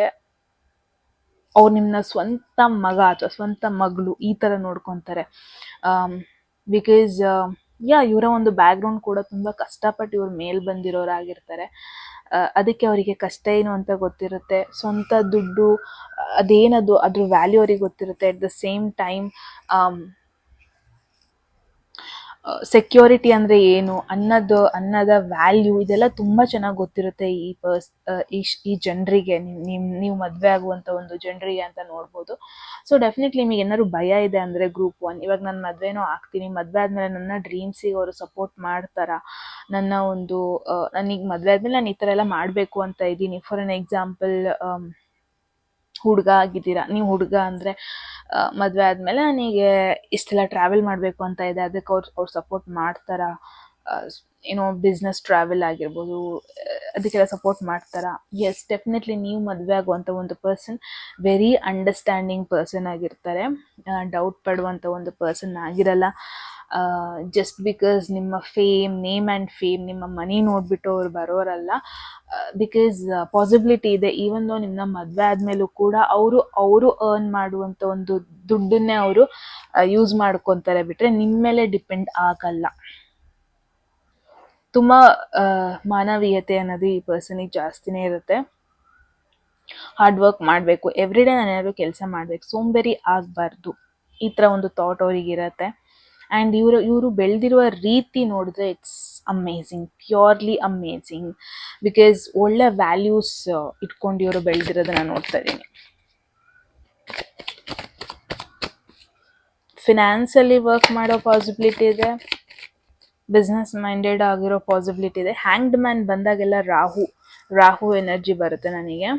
ಅವ್ರು ನಿಮ್ಮನ್ನ ಸ್ವಂತ ಮಗ ಅಥವಾ ಸ್ವಂತ ಮಗಳು ಈ ಥರ ನೋಡ್ಕೊತಾರೆ. ಬಿಕಾಸ್ ಇವರ ಒಂದು ಬ್ಯಾಕ್ಗ್ರೌಂಡ್ ಕೂಡ ತುಂಬ ಕಷ್ಟಪಟ್ಟು ಇವ್ರ ಮೇಲೆ ಬಂದಿರೋರಾಗಿರ್ತಾರೆ. ಅದಕ್ಕೆ ಅವರಿಗೆ ಕಷ್ಟ ಏನು ಅಂತ ಗೊತ್ತಿರುತ್ತೆ, ಸ್ವಂತ ದುಡ್ಡು ಅದೇನದು ಅದ್ರ ವ್ಯಾಲ್ಯೂ ಅವ್ರಿಗೆ ಗೊತ್ತಿರುತ್ತೆ. At the same time security ಅಂದರೆ ಏನು, ಅನ್ನದ ವ್ಯಾಲ್ಯೂ ಇದೆಲ್ಲ ತುಂಬ ಚೆನ್ನಾಗಿ ಗೊತ್ತಿರುತ್ತೆ ಈ ಜನರಿಗೆ, ನೀವು ಮದುವೆ ಆಗುವಂಥ ಒಂದು ಜನರಿಗೆ ಅಂತ ನೋಡ್ಬೋದು. ಸೊ ಡೆಫಿನೆಟ್ಲಿ ನಿಮಗೆ ಏನಾದ್ರು ಭಯ ಇದೆ ಅಂದರೆ ಗ್ರೂಪ್ 1, ಇವಾಗ ನಾನು ಮದುವೆನೋ ಆಗ್ತೀನಿ, ಮದುವೆ ಆದಮೇಲೆ ನನ್ನ ಡ್ರೀಮ್ಸಿಗೆ ಅವರು ಸಪೋರ್ಟ್ ಮಾಡ್ತಾರಾ, ನನಗೆ ಮದುವೆ ಆದಮೇಲೆ ನಾನು ಈ ಥರ ಎಲ್ಲ ಮಾಡಬೇಕು ಅಂತ ಇದ್ದೀನಿ. ಫಾರ್ ಎನ್ ಎಕ್ಸಾಂಪಲ್, ಹುಡುಗ ಆಗಿದ್ದೀರಾ, ನೀವು ಹುಡುಗ ಅಂದರೆ ಮದುವೆ ಆದಮೇಲೆ ನನಗೆ ಇಷ್ಟೆಲ್ಲ ಟ್ರಾವೆಲ್ ಮಾಡಬೇಕು ಅಂತ ಇದೆ, ಅದಕ್ಕೆ ಅವ್ರು ಸಪೋರ್ಟ್ ಮಾಡ್ತಾರಾ, ಬಿಸ್ನೆಸ್ ಟ್ರಾವೆಲ್ ಆಗಿರ್ಬೋದು, ಅದಕ್ಕೆಲ್ಲ ಸಪೋರ್ಟ್ ಮಾಡ್ತಾರಾ? ಎಸ್, ಡೆಫಿನೆಟ್ಲಿ ನೀವು ಮದುವೆ ಆಗುವಂಥ ಒಂದು ಪರ್ಸನ್ ವೆರಿ ಅಂಡರ್ಸ್ಟ್ಯಾಂಡಿಂಗ್ ಪರ್ಸನ್ ಆಗಿರ್ತಾರೆ, ಡೌಟ್ ಪಡುವಂಥ ಒಂದು ಪರ್ಸನ್ ಆಗಿರಲ್ಲ. ಜಸ್ಟ್ ಬಿಕಾಸ್ ನಿಮ್ಮ ನೇಮ್ ಆ್ಯಂಡ್ ಫೇಮ್, ನಿಮ್ಮ ಮನಿ ನೋಡಿಬಿಟ್ಟು ಅವ್ರು ಬರೋರಲ್ಲ. ಬಿಕಾಸ್ ಪಾಸಿಬಿಲಿಟಿ ಇದೆ, ಈವನ್ ದೋ ನಿಮ್ಮನ್ನ ಮದುವೆ ಆದಮೇಲೂ ಕೂಡ ಅವರು ಅರ್ನ್ ಮಾಡುವಂಥ ಒಂದು ದುಡ್ಡನ್ನೇ ಅವರು ಯೂಸ್ ಮಾಡ್ಕೊತಾರೆ, ಬಿಟ್ಟರೆ ನಿಮ್ಮ ಮೇಲೆ ಡಿಪೆಂಡ್ ಆಗಲ್ಲ. ತುಂಬ ಮಾನವೀಯತೆ ಅನ್ನೋದು ಈ ಪರ್ಸನಿಗೆ ಜಾಸ್ತಿನೇ ಇರುತ್ತೆ. ಹಾರ್ಡ್ ವರ್ಕ್ ಮಾಡಬೇಕು, ಎವ್ರಿ ಡೇ ನಾನು ಏನಾದರೂ ಕೆಲಸ ಮಾಡಬೇಕು, ಸೋಂಬೇರಿ ಆಗಬಾರ್ದು, ಈ ಥರ ಒಂದು ಥಾಟ್ ಅವ್ರಿಗಿರತ್ತೆ. ಆ್ಯಂಡ್ ಇವರು ಬೆಳೆದಿರುವ ರೀತಿ ನೋಡಿದ್ರೆ it's amazing, purely amazing. Because ಒಳ್ಳೆ ವ್ಯಾಲ್ಯೂಸ್ ಇಟ್ಕೊಂಡು ಇವರು ಬೆಳೆದಿರೋದನ್ನ ನೋಡ್ತಾ ಇದ್ದೀನಿ. ಫಿನಾನ್ಸಲ್ಲಿ ವರ್ಕ್ ಮಾಡೋ ಪಾಸಿಬಿಲಿಟಿ ಇದೆ, ಬಿಸ್ನೆಸ್ ಮೈಂಡೆಡ್ ಆಗಿರೋ ಪಾಸಿಬಿಲಿಟಿ ಇದೆ. ಹ್ಯಾಂಗ್ಡ್ ಮ್ಯಾನ್ ಬಂದಾಗೆಲ್ಲ ರಾಹು ಎನರ್ಜಿ ಬರುತ್ತೆ ನನಗೆ.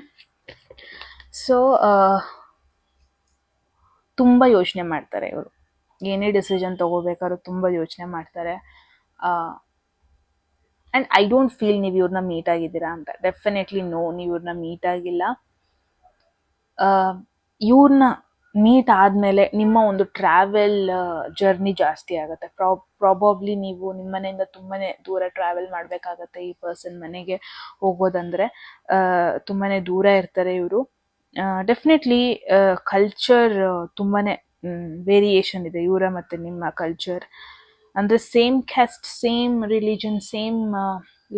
ಸೊ ತುಂಬ ಯೋಚನೆ ಮಾಡ್ತಾರೆ ಇವರು, ಏನೇ ಡಿಸಿಷನ್ ತಗೋಬೇಕಾದ್ರೂ ತುಂಬ ಯೋಚನೆ ಮಾಡ್ತಾರೆ. ಆ್ಯಂಡ್ ಐ ಡೋಂಟ್ ಫೀಲ್ ನೀವು ಇವ್ರನ್ನ ಮೀಟ್ ಆಗಿದ್ದೀರಾ ಅಂತ. ಡೆಫಿನೆಟ್ಲಿ ನೋ, ನೀವು ಇವ್ರನ್ನ ಮೀಟ್ ಆಗಿಲ್ಲ. ಇವ್ರನ್ನ ಮೀಟ್ ಆದಮೇಲೆ ನಿಮ್ಮ ಒಂದು ಟ್ರಾವೆಲ್ ಜರ್ನಿ ಜಾಸ್ತಿ ಆಗುತ್ತೆ. ಪ್ರಾಬಬ್ಲಿ ನೀವು ನಿಮ್ಮ ಮನೆಯಿಂದ ತುಂಬಾ ದೂರ ಟ್ರಾವೆಲ್ ಮಾಡಬೇಕಾಗತ್ತೆ. ಈ ಪರ್ಸನ್ ಮನೆಗೆ ಹೋಗೋದಂದರೆ ತುಂಬಾ ದೂರ ಇರ್ತಾರೆ ಇವರು. ಡೆಫಿನೆಟ್ಲಿ ಕಲ್ಚರ್ ತುಂಬಾ ವೇರಿಯೇಷನ್ ಇದೆ ಇವರ ಮತ್ತು ನಿಮ್ಮ ಕಲ್ಚರ್. ಅಂದರೆ same caste, same religion, same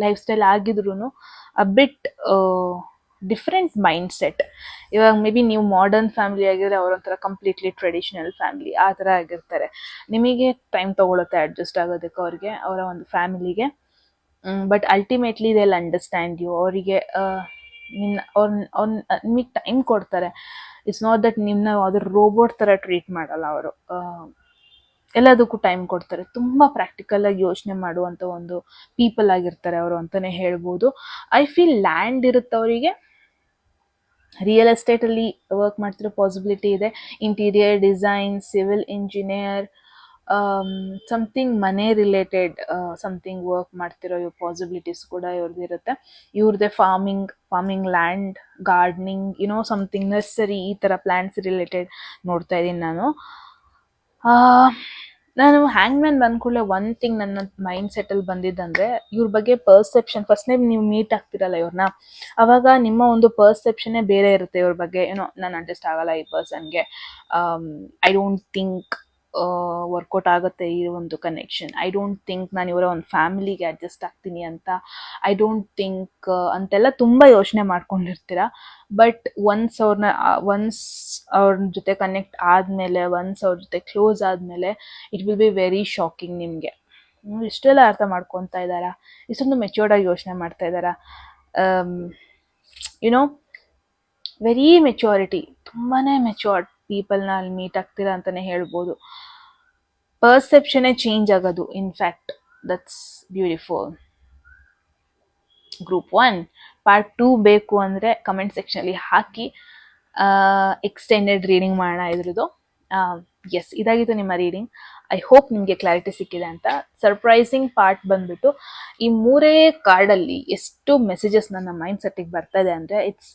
life style ಆಗಿದ್ರೂ ಬಿಟ್ ಡಿಫ್ರೆಂಟ್ ಮೈಂಡ್ ಸೆಟ್. ಇವಾಗ ಮೇ ಬಿ ನೀವು ಮಾಡರ್ನ್ ಫ್ಯಾಮಿಲಿ ಆಗಿದ್ರೆ ಅವರೊಂಥರ ಕಂಪ್ಲೀಟ್ಲಿ ಟ್ರೆಡಿಷನಲ್ ಫ್ಯಾಮಿಲಿ ಆ ಥರ ಆಗಿರ್ತಾರೆ. ನಿಮಗೆ ಟೈಮ್ ತೊಗೊಳುತ್ತೆ ಅಡ್ಜಸ್ಟ್ ಆಗೋದಕ್ಕೆ ಅವ್ರಿಗೆ, ಅವರ ಒಂದು ಫ್ಯಾಮಿಲಿಗೆ. But ultimately they will understand you. ಅವರಿಗೆ ನಿಮಗೆ ಟೈಮ್ ಕೊಡ್ತಾರೆ. ಇಟ್ಸ್ ನಾಟ್ ದಟ್ ನಿಮ್ಮನ್ನ ಅದ್ರ ರೋಬೋಟ್ ಥರ ಟ್ರೀಟ್ ಮಾಡಲ್ಲ ಅವರು. ಎಲ್ಲದಕ್ಕೂ ಟೈಮ್ ಕೊಡ್ತಾರೆ. ತುಂಬ ಪ್ರಾಕ್ಟಿಕಲಾಗಿ ಯೋಚನೆ ಮಾಡುವಂಥ ಒಂದು ಪೀಪಲ್ ಆಗಿರ್ತಾರೆ ಅವರು ಅಂತಲೇ ಹೇಳ್ಬೋದು. ಐ ಫೀಲ್ ಲ್ಯಾಂಡ್ ಇರುತ್ತೆ ಅವರಿಗೆ. ರಿಯಲ್ ಎಸ್ಟೇಟಲ್ಲಿ ವರ್ಕ್ ಮಾಡ್ತಿರೋ ಪಾಸಿಬಿಲಿಟಿ ಇದೆ. Interior design, civil engineer, something ಮನೆ ರಿಲೇಟೆಡ್ ಸಮಥಿಂಗ್ ವರ್ಕ್ ಮಾಡ್ತಿರೋ ಪಾಸಿಬಿಲಿಟೀಸ್ ಕೂಡ ಇವ್ರದ್ದಿರುತ್ತೆ. ಇವ್ರದ್ದೇ farming land, gardening, something nursery, ಈ ಥರ ಪ್ಲ್ಯಾಂಟ್ಸ್ ರಿಲೇಟೆಡ್ ನೋಡ್ತಾ ಇದ್ದೀನಿ ನಾನು ಹ್ಯಾಂಗ್ ಮ್ಯಾನ್ ಬಂದ ಕೂಡಲೇ ಒನ್ ಥಿಂಗ್ ನನ್ನ ಮೈಂಡ್ ಸೆಟ್ಟಲ್ಲಿ ಬಂದಿದ್ದಂದರೆ ಇವ್ರ ಬಗ್ಗೆ ಪರ್ಸೆಪ್ಷನ್. ಫಸ್ಟ್ನೇ ನೀವು ಮೀಟ್ ಆಗ್ತಿರಲ್ಲ ಇವ್ರನ್ನ, ಅವಾಗ ನಿಮ್ಮ ಒಂದು ಪರ್ಸೆಪ್ಷನ್ನೇ ಬೇರೆ ಇರುತ್ತೆ ಇವ್ರ ಬಗ್ಗೆ. ನಾನು ಅಡ್ಜಸ್ಟ್ ಆಗಲ್ಲ ಈ ಪರ್ಸನ್ಗೆ, ಐ ಡೋಂಟ್ ಥಿಂಕ್ ವರ್ಕೌಟ್ ಆಗುತ್ತೆ ಈ ಒಂದು ಕನೆಕ್ಷನ್, ಐ ಡೋಂಟ್ ಥಿಂಕ್ ನಾನು ಇವರ ಒಂದು ಫ್ಯಾಮಿಲಿಗೆ ಅಡ್ಜಸ್ಟ್ ಆಗ್ತೀನಿ ಅಂತ, ಐ ಡೋಂಟ್ ಥಿಂಕ್ ಅಂತೆಲ್ಲ ತುಂಬ ಯೋಚನೆ ಮಾಡ್ಕೊಂಡಿರ್ತೀರ. ಬಟ್ ಒನ್ಸ್ ಅವ್ರ ಜೊತೆ ಕನೆಕ್ಟ್ ಆದಮೇಲೆ, ಒನ್ಸ್ ಅವ್ರ ಜೊತೆ ಕ್ಲೋಸ್ ಆದಮೇಲೆ it will be very shocking ನಿಮಗೆ. ಇಷ್ಟೆಲ್ಲ ಅರ್ಥ ಮಾಡ್ಕೊತಾ ಇದ್ದಾರಾ, ಇಷ್ಟೊಂದು ಮೆಚ್ಯೂರ್ಡಾಗಿ ಯೋಚನೆ ಮಾಡ್ತಾ ಇದ್ದಾರಾ, ವೆರಿ ಮೆಚ್ಯೂರಿಟಿ, ತುಂಬಾ ಮೆಚ್ಯೂರ್ಡ್ ಪೀಪಲ್ನ ಅಲ್ಲಿ ಮೀಟ್ ಆಗ್ತೀರಾ ಅಂತಲೇ ಹೇಳ್ಬೋದು. ಪರ್ಸೆಪ್ಷನ್ನೇ ಚೇಂಜ್ ಆಗೋದು. In fact that's beautiful. Group 1 part 2 ಬೇಕು ಅಂದರೆ ಕಮೆಂಟ್ ಸೆಕ್ಷನಲ್ಲಿ ಹಾಕಿ, ಎಕ್ಸ್ಟೆಂಡೆಡ್ ರೀಡಿಂಗ್ ಮಾಡೋಣ ಇದ್ರದ್ದು. ಎಸ್, ಇದಾಗಿತ್ತು ನಿಮ್ಮ ರೀಡಿಂಗ್. ಐ ಹೋಪ್ ನಿಮಗೆ ಕ್ಲಾರಿಟಿ ಸಿಕ್ಕಿದೆ ಅಂತ. ಸರ್ಪ್ರೈಸಿಂಗ್ ಪಾರ್ಟ್ ಬಂದ್ಬಿಟ್ಟು ಈ 3 ಕಾರ್ಡಲ್ಲಿ ಎಷ್ಟು ಮೆಸೇಜಸ್ ನನ್ನ ಮೈಂಡ್ ಸೆಟ್ಟಿಗೆ ಬರ್ತಾ ಇದೆ ಅಂದರೆ ಇಟ್ಸ್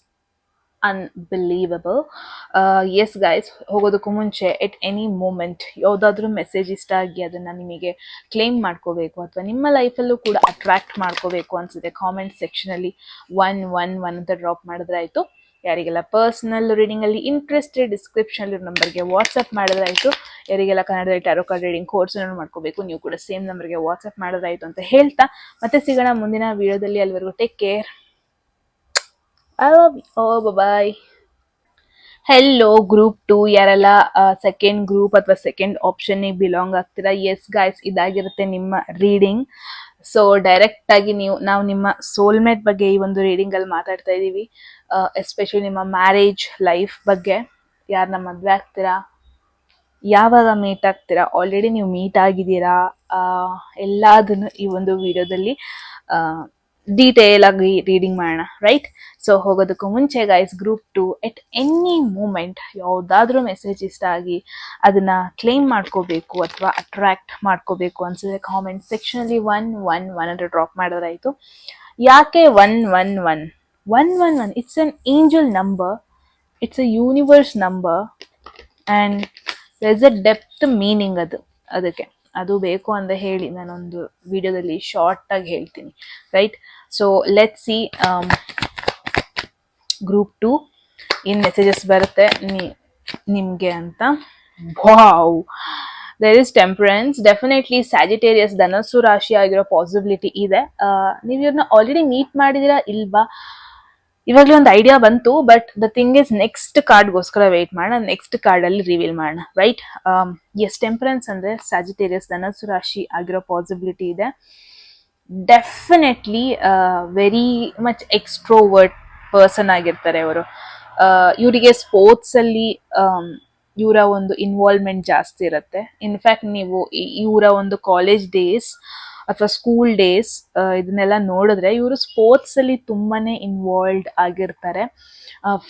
ಅನ್ಬಿಲೀವಬಲ್. ಎಸ್ ಗೈಸ್, ಹೋಗೋದಕ್ಕೂ ಮುಂಚೆ ಎಟ್ ಎನಿ ಮೂಮೆಂಟ್ ಯಾವುದಾದ್ರೂ ಮೆಸೇಜ್ ಇಷ್ಟ ಆಗಿ ಅದನ್ನು ನಿಮಗೆ ಕ್ಲೇಮ್ ಮಾಡ್ಕೋಬೇಕು ಅಥವಾ ನಿಮ್ಮ ಲೈಫಲ್ಲೂ ಕೂಡ ಅಟ್ರ್ಯಾಕ್ಟ್ ಮಾಡ್ಕೋಬೇಕು ಅನಿಸುತ್ತೆ, ಕಾಮೆಂಟ್ ಸೆಕ್ಷನಲ್ಲಿ 111 ಅಂತ ಡ್ರಾಪ್ ಮಾಡಿದ್ರೆ ಆಯಿತು. ಯಾರಿಗೆಲ್ಲ ಪರ್ಸ್ನಲ್ ರೀಡಿಂಗಲ್ಲಿ ಇಂಟ್ರೆಸ್ಟೆಡ್, ಡಿಸ್ಕ್ರಿಪ್ಷನಲ್ಲಿ ನಂಬರ್ಗೆ ವಾಟ್ಸಪ್ ಮಾಡಿದ್ರೆ ಆಯಿತು. ಯಾರಿಗೆಲ್ಲ ಕನ್ನಡದಲ್ಲಿ ಟ್ಯಾರೋ ಕಾರ್ಡ್ ರೀಡಿಂಗ್ ಕೋರ್ಸನ್ನು ಮಾಡ್ಕೋಬೇಕು, ನೀವು ಕೂಡ ಸೇಮ್ ನಂಬರ್ಗೆ ವಾಟ್ಸಪ್ ಮಾಡಿದ್ರೆ ಆಯಿತು ಅಂತ ಹೇಳ್ತಾ ಮತ್ತೆ ಸಿಗೋಣ ಮುಂದಿನ ವಿಡಿಯೋದಲ್ಲಿ. ಅಲ್ಲಿವರೆಗೂ take care. I love you. Oh, bye-bye. Hello group 2, ಯಾರೆಲ್ಲ ಸೆಕೆಂಡ್ ಗ್ರೂಪ್ ಅಥವಾ ಸೆಕೆಂಡ್ ಆಪ್ಷನ್ನಿಗೆ ಬಿಲಾಂಗ್ ಆಗ್ತೀರಾ, ಎಸ್ ಗಾಯ್ಸ್, ಇದಾಗಿರುತ್ತೆ ನಿಮ್ಮ ರೀಡಿಂಗ್. ಸೊ ಡೈರೆಕ್ಟಾಗಿ ನಾವು ನಿಮ್ಮ ಸೋಲ್ಮೇಟ್ ಬಗ್ಗೆ ಈ ಒಂದು ರೀಡಿಂಗಲ್ಲಿ ಮಾತಾಡ್ತಾ ಇದ್ದೀವಿ. ಎಸ್ಪೆಷಲಿ ನಿಮ್ಮ ಮ್ಯಾರೇಜ್ ಲೈಫ್ ಬಗ್ಗೆ. ಯಾರನ್ನ ಮದುವೆ ಆಗ್ತೀರಾ, ಯಾವಾಗ ಮೀಟ್ ಆಗ್ತೀರಾ, ಆಲ್ರೆಡಿ ನೀವು ಮೀಟ್ ಆಗಿದ್ದೀರಾ, ಎಲ್ಲದನ್ನು ಈ ಒಂದು ವಿಡಿಯೋದಲ್ಲಿ ಡೀಟೇಲ್ ಆಗಿ ರೀಡಿಂಗ್ ಮಾಡೋಣ, ರೈಟ್? ಸೊ ಹೋಗೋದಕ್ಕೂ ಮುಂಚೆ guys, group 2 at any moment ಯಾವುದಾದ್ರೂ ಮೆಸೇಜ್ ಇಷ್ಟ ಆಗಿ ಅದನ್ನು ಕ್ಲೇಮ್ ಮಾಡ್ಕೋಬೇಕು ಅಥವಾ ಅಟ್ರ್ಯಾಕ್ಟ್ ಮಾಡ್ಕೋಬೇಕು ಅನ್ಸಿದ್ರೆ ಕಾಮೆಂಟ್ ಸೆಕ್ಷನಲ್ಲಿ 111 ಅಂತ ಡ್ರಾಪ್ ಮಾಡೋದಾಯಿತು. ಯಾಕೆ 111? 111 it's an angel number, it's a universe number and there is a depth meaning ಅದಕ್ಕೆ. ಅದು ಬೇಕು ಅಂತ ಹೇಳಿ ನಾನೊಂದು ವಿಡಿಯೋದಲ್ಲಿ ಶಾರ್ಟಾಗಿ ಹೇಳ್ತೀನಿ, right? So let see group 2 ಏನು ಮೆಸೇಜಸ್ ಬರುತ್ತೆ ನಿಮಗೆ ಅಂತ. Wow, there is temperance. Definitely Sagittarius, ಧನಸ್ಸು ರಾಶಿ ಆಗಿರೋ ಪಾಸಿಬಿಲಿಟಿ ಇದೆ. ನೀವು ಇವ್ರನ್ನ ಆಲ್ರೆಡಿ ಮೀಟ್ ಮಾಡಿದ್ದೀರಾ ಇಲ್ವಾ? ಇವಾಗಲೇ ಒಂದು ಐಡಿಯಾ ಬಂತು, but the thing is next ಕಾರ್ಡ್ಗೋಸ್ಕರ ವೆಯ್ಟ್ ಮಾಡೋಣ, ನೆಕ್ಸ್ಟ್ ಕಾರ್ಡಲ್ಲಿ ರಿವೀಲ್ ಮಾಡೋಣ, ರೈಟ್. ಎಸ್, ಟೆಂಪರೆನ್ಸ್ ಅಂದರೆ ಸ್ಯಾಜಿಟೇರಿಯಸ್ ಧನಸ್ಸು ರಾಶಿ ಆಗಿರೋ ಪಾಸಿಬಿಲಿಟಿ ಇದೆ. Definitely very much extrovert person ಆಗಿರ್ತಾರೆ ಅವರು. ಇವರಿಗೆ ಸ್ಪೋರ್ಟ್ಸಲ್ಲಿ ಇವರ ಒಂದು ಇನ್ವಾಲ್ವ್ಮೆಂಟ್ ಜಾಸ್ತಿ ಇರುತ್ತೆ. ಇನ್ಫ್ಯಾಕ್ಟ್ ನೀವು ಇವರ ಒಂದು ಕಾಲೇಜ್ ಡೇಸ್ ಅಥವಾ ಸ್ಕೂಲ್ ಡೇಸ್ ಇದನ್ನೆಲ್ಲ ನೋಡಿದ್ರೆ ಇವರು ಸ್ಪೋರ್ಟ್ಸ್ ಅಲ್ಲಿ ತುಂಬಾನೇ ಇನ್ವಾಲ್ವ್ಡ್ ಆಗಿರ್ತಾರೆ.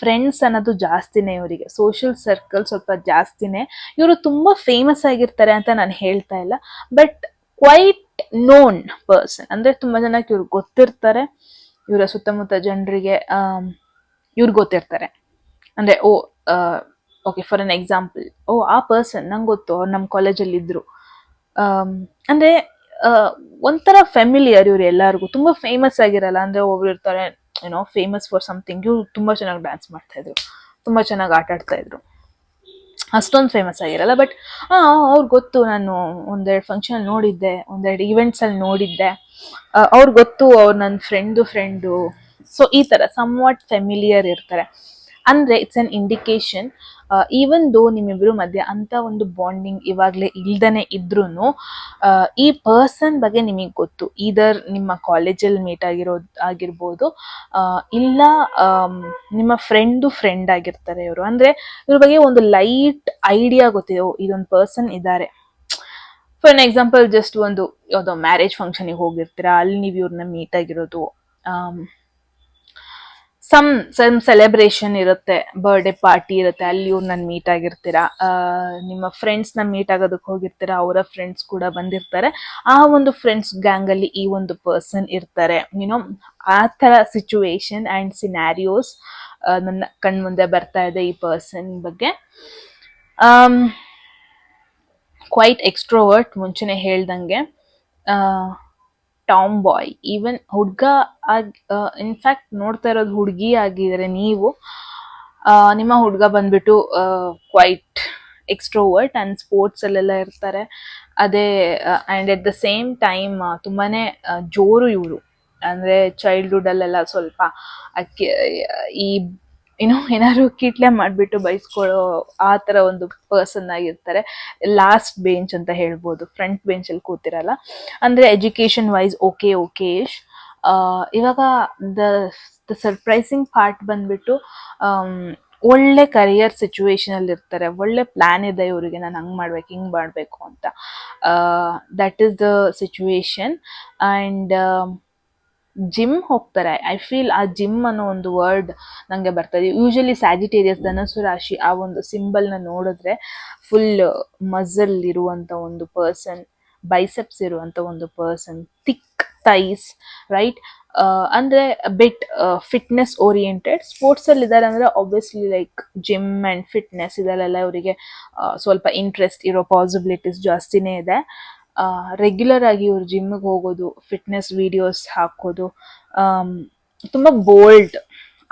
ಫ್ರೆಂಡ್ಸ್ ಅನ್ನೋದು ಜಾಸ್ತಿನೇ ಇವರಿಗೆ, ಸೋಷಿಯಲ್ ಸರ್ಕಲ್ ಸ್ವಲ್ಪ ಜಾಸ್ತಿನೇ. ಇವರು ತುಂಬಾ ಫೇಮಸ್ ಆಗಿರ್ತಾರೆ ಅಂತ ನಾನು ಹೇಳ್ತಾ ಇಲ್ಲ, ಬಟ್ ಕ್ವೈಟ್ ನೋನ್ ಪರ್ಸನ್. ಅಂದ್ರೆ ತುಂಬಾ ಜನಕ್ಕೆ ಇವ್ರು ಗೊತ್ತಿರ್ತಾರೆ, ಇವರ ಸುತ್ತಮುತ್ತ ಜನರಿಗೆ ಇವ್ರು ಗೊತ್ತಿರ್ತಾರೆ. ಅಂದ್ರೆ ಓಕೆ, ಫಾರ್ ಅನ್ ಎಕ್ಸಾಂಪಲ್, ಆ ಪರ್ಸನ್ ನಂಗೆ ಗೊತ್ತು, ಅವ್ರು ನಮ್ಮ ಕಾಲೇಜಲ್ಲಿ ಇದ್ರು. ಅಂದ್ರೆ ಒಂಥರ ಫೆಮಿಲಿಯರ್ ಇವ್ರು ಎಲ್ಲರಿಗೂ. ತುಂಬಾ ಫೇಮಸ್ ಆಗಿರಲ್ಲ, ಅಂದ್ರೆ ಒಬ್ರು ಇರ್ತಾರೆ ಏನೋ ಫೇಮಸ್ ಫಾರ್ ಸಮಥಿಂಗ್, ಇವ್ರು ತುಂಬಾ ಚೆನ್ನಾಗಿ ಡ್ಯಾನ್ಸ್ ಮಾಡ್ತಾ ಇದ್ರು, ತುಂಬಾ ಚೆನ್ನಾಗಿ ಆಟ ಆಡ್ತಾ ಇದ್ರು, ಅಷ್ಟೊಂದು ಫೇಮಸ್ ಆಗಿರಲ್ಲ. ಬಟ್ ಅವ್ರಿಗೆ ಗೊತ್ತು, ನಾನು ಒಂದೆರಡು ಫಂಕ್ಷನ್ ನೋಡಿದ್ದೆ, ಒಂದೆರಡು ಈವೆಂಟ್ಸ್ ಅಲ್ಲಿ ನೋಡಿದ್ದೆ, ಅವ್ರಿಗೆ ಗೊತ್ತು, ಅವ್ರು ನನ್ನ ಫ್ರೆಂಡು. ಸೊ ಈ ತರ ಸಮ್ ವಾಟ್ ಫೆಮಿಲಿಯರ್ ಇರ್ತಾರೆ. ಅಂದ್ರೆ it's an indication, even though ನಿಮ್ಮಿಬ್ರು ಮಧ್ಯೆ ಅಂತ ಒಂದು ಬಾಂಡಿಂಗ್ ಇವಾಗಲೇ ಇಲ್ದನೆ ಇದ್ರೂ ಈ ಪರ್ಸನ್ ಬಗ್ಗೆ ನಿಮಗೆ ಗೊತ್ತು. ಇದರ್ ನಿಮ್ಮ ಕಾಲೇಜಲ್ಲಿ ಮೀಟ್ ಆಗಿರ್ಬೋದು, ಇಲ್ಲ ನಿಮ್ಮ ಫ್ರೆಂಡ್ ಆಗಿರ್ತಾರೆ ಇವರು. ಅಂದ್ರೆ ಇವ್ರ ಬಗ್ಗೆ ಒಂದು ಲೈಟ್ ಐಡಿಯಾ ಗೊತ್ತಿದೆ, ಇದೊಂದು ಪರ್ಸನ್ ಇದ್ದಾರೆ. ಫಾರ್ ಎನ್ ಎಕ್ಸಾಂಪಲ್, ಜಸ್ಟ್ ಒಂದು ಯಾವುದೋ ಮ್ಯಾರೇಜ್ ಫಂಕ್ಷನಿಗೆ ಹೋಗಿರ್ತೀರಾ, ಅಲ್ಲಿ ನೀವು ಇವ್ರನ್ನ ಮೀಟ್ ಆಗಿರೋದು. ಸಮ್ ಸೆಲೆಬ್ರೇಷನ್ ಇರುತ್ತೆ, ಬರ್ಡೇ ಪಾರ್ಟಿ ಇರುತ್ತೆ, ಅಲ್ಲಿ ಇವ್ರನ್ನ ಮೀಟ್ ಆಗಿರ್ತೀರಾ. ನಿಮ್ಮ ಫ್ರೆಂಡ್ಸ್ನ ಮೀಟ್ ಆಗೋದಕ್ಕೆ ಹೋಗಿರ್ತೀರಾ, ಅವರ ಫ್ರೆಂಡ್ಸ್ ಕೂಡ ಬಂದಿರ್ತಾರೆ. ಆ ಒಂದು ಫ್ರೆಂಡ್ಸ್ ಗ್ಯಾಂಗ್ ಅಲ್ಲಿ ಈ ಒಂದು ಪರ್ಸನ್ ಇರ್ತಾರೆ. ಯುನೋ ಆ ಥರ ಸಿಚುವೇಶನ್ ಆ್ಯಂಡ್ ಸಿನಾರಿಯೋಸ್ ನನ್ನ ಕಣ್ಮುಂದೆ ಬರ್ತಾ ಇದೆ ಈ ಪರ್ಸನ್ ಬಗ್ಗೆ. ಕ್ವೈಟ್ ಎಕ್ಸ್ಟ್ರೋವರ್ಟ್, ಮುಂಚೆನೆ ಹೇಳ್ದಂಗೆ. ಟಾಮ್ ಬಾಯ್, ಈವನ್ ಹುಡ್ಗ ಇನ್ಫ್ಯಾಕ್ಟ್ ನೋಡ್ತಾ ಇರೋದು ಹುಡುಗಿ ಆಗಿದ್ರೆ ನೀವು, ನಿಮ್ಮ ಹುಡ್ಗ ಬಂದ್ಬಿಟ್ಟು ಕ್ವೈಟ್ ಎಕ್ಸ್ಟ್ರೋವರ್ಟ್ ಅಂಡ್ ಸ್ಪೋರ್ಟ್ಸ್ ಅಲ್ಲೆಲ್ಲ ಇರ್ತಾರೆ. ಅದೇ and at the same time ತುಂಬಾನೇ ಜೋರು ಇವರು. ಅಂದ್ರೆ ಚೈಲ್ಡ್ಹುಡ್ ಅಲ್ಲೆಲ್ಲ ಸ್ವಲ್ಪ ಈ ಏನಾದ್ರು ಕಿಟ್ಲೆ ಮಾಡ್ಬಿಟ್ಟು ಬೈಸ್ಕೊಳ್ಳೋ ಆ ತರ ಒಂದು ಪರ್ಸನ್ ಆಗಿರ್ತಾರೆ. ಲಾಸ್ಟ್ ಬೆಂಚ್ ಅಂತ ಹೇಳ್ಬೋದು, ಫ್ರಂಟ್ ಬೆಂಚ್ ಅಲ್ಲಿ ಕೂತಿರಲ್ಲ. ಅಂದ್ರೆ ಎಜುಕೇಶನ್ ವೈಸ್ ಓಕೆ ಇಶ್. ಇವಾಗ ದ ಸರ್ಪ್ರೈಸಿಂಗ್ ಪಾರ್ಟ್ ಬಂದ್ಬಿಟ್ಟು ಒಳ್ಳೆ ಕರಿಯರ್ ಸಿಚುವೇಶನ್ ಅಲ್ಲಿ ಇರ್ತಾರೆ. ಒಳ್ಳೆ ಪ್ಲಾನ್ ಇದೆ ಇವರಿಗೆ, ನಾನು ಹಂಗ್ ಮಾಡ್ಬೇಕು ಹಿಂಗ್ ಮಾಡ್ಬೇಕು ಅಂತ. That is the situation. And gym ಹೋಗ್ತಾರೆ. ಐ ಫೀಲ್ ಆ ಜಿಮ್ ಅನ್ನೋ ಒಂದು ವರ್ಡ್ ನಂಗೆ ಬರ್ತದೆ. ಯೂಶಲಿ ಸ್ಯಾಜಿಟೇರಿಯಸ್ ಧನಸ್ಸು ರಾಶಿ ಆ ಒಂದು ಸಿಂಬಲ್ ನ ನೋಡಿದ್ರೆ ಫುಲ್ ಮಸಲ್ ಇರುವಂತ ಒಂದು ಪರ್ಸನ್, ಬೈಸೆಪ್ಸ್ ಇರುವಂತ ಒಂದು ಪರ್ಸನ್, ಥಿಕ್ ಥೈಸ್, ರೈಟ್. ಅಂದ್ರೆ ಬಿಟ್ ಫಿಟ್ನೆಸ್ ಓರಿಯೆಂಟೆಡ್. ಸ್ಪೋರ್ಟ್ಸ್ ಅಲ್ಲಿ ಇದ್ದಾರೆ ಅಂದ್ರೆ obviously like gym and fitness ಇದೆಲ್ಲ ಇವರಿಗೆ ಸ್ವಲ್ಪ ಇಂಟ್ರೆಸ್ಟ್ ಇರೋ ಪಾಸಿಬಿಲಿಟೀಸ್ ಜಾಸ್ತಿನೇ ಇದೆ. ರೆಗ್ಯುಲರ್ ಆಗಿ ಇವ್ರು ಜಿಮ್ಗೆ ಹೋಗೋದು, ಫಿಟ್ನೆಸ್ ವಿಡಿಯೋಸ್ ಹಾಕೋದು, ತುಂಬಾ ಬೋಲ್ಡ್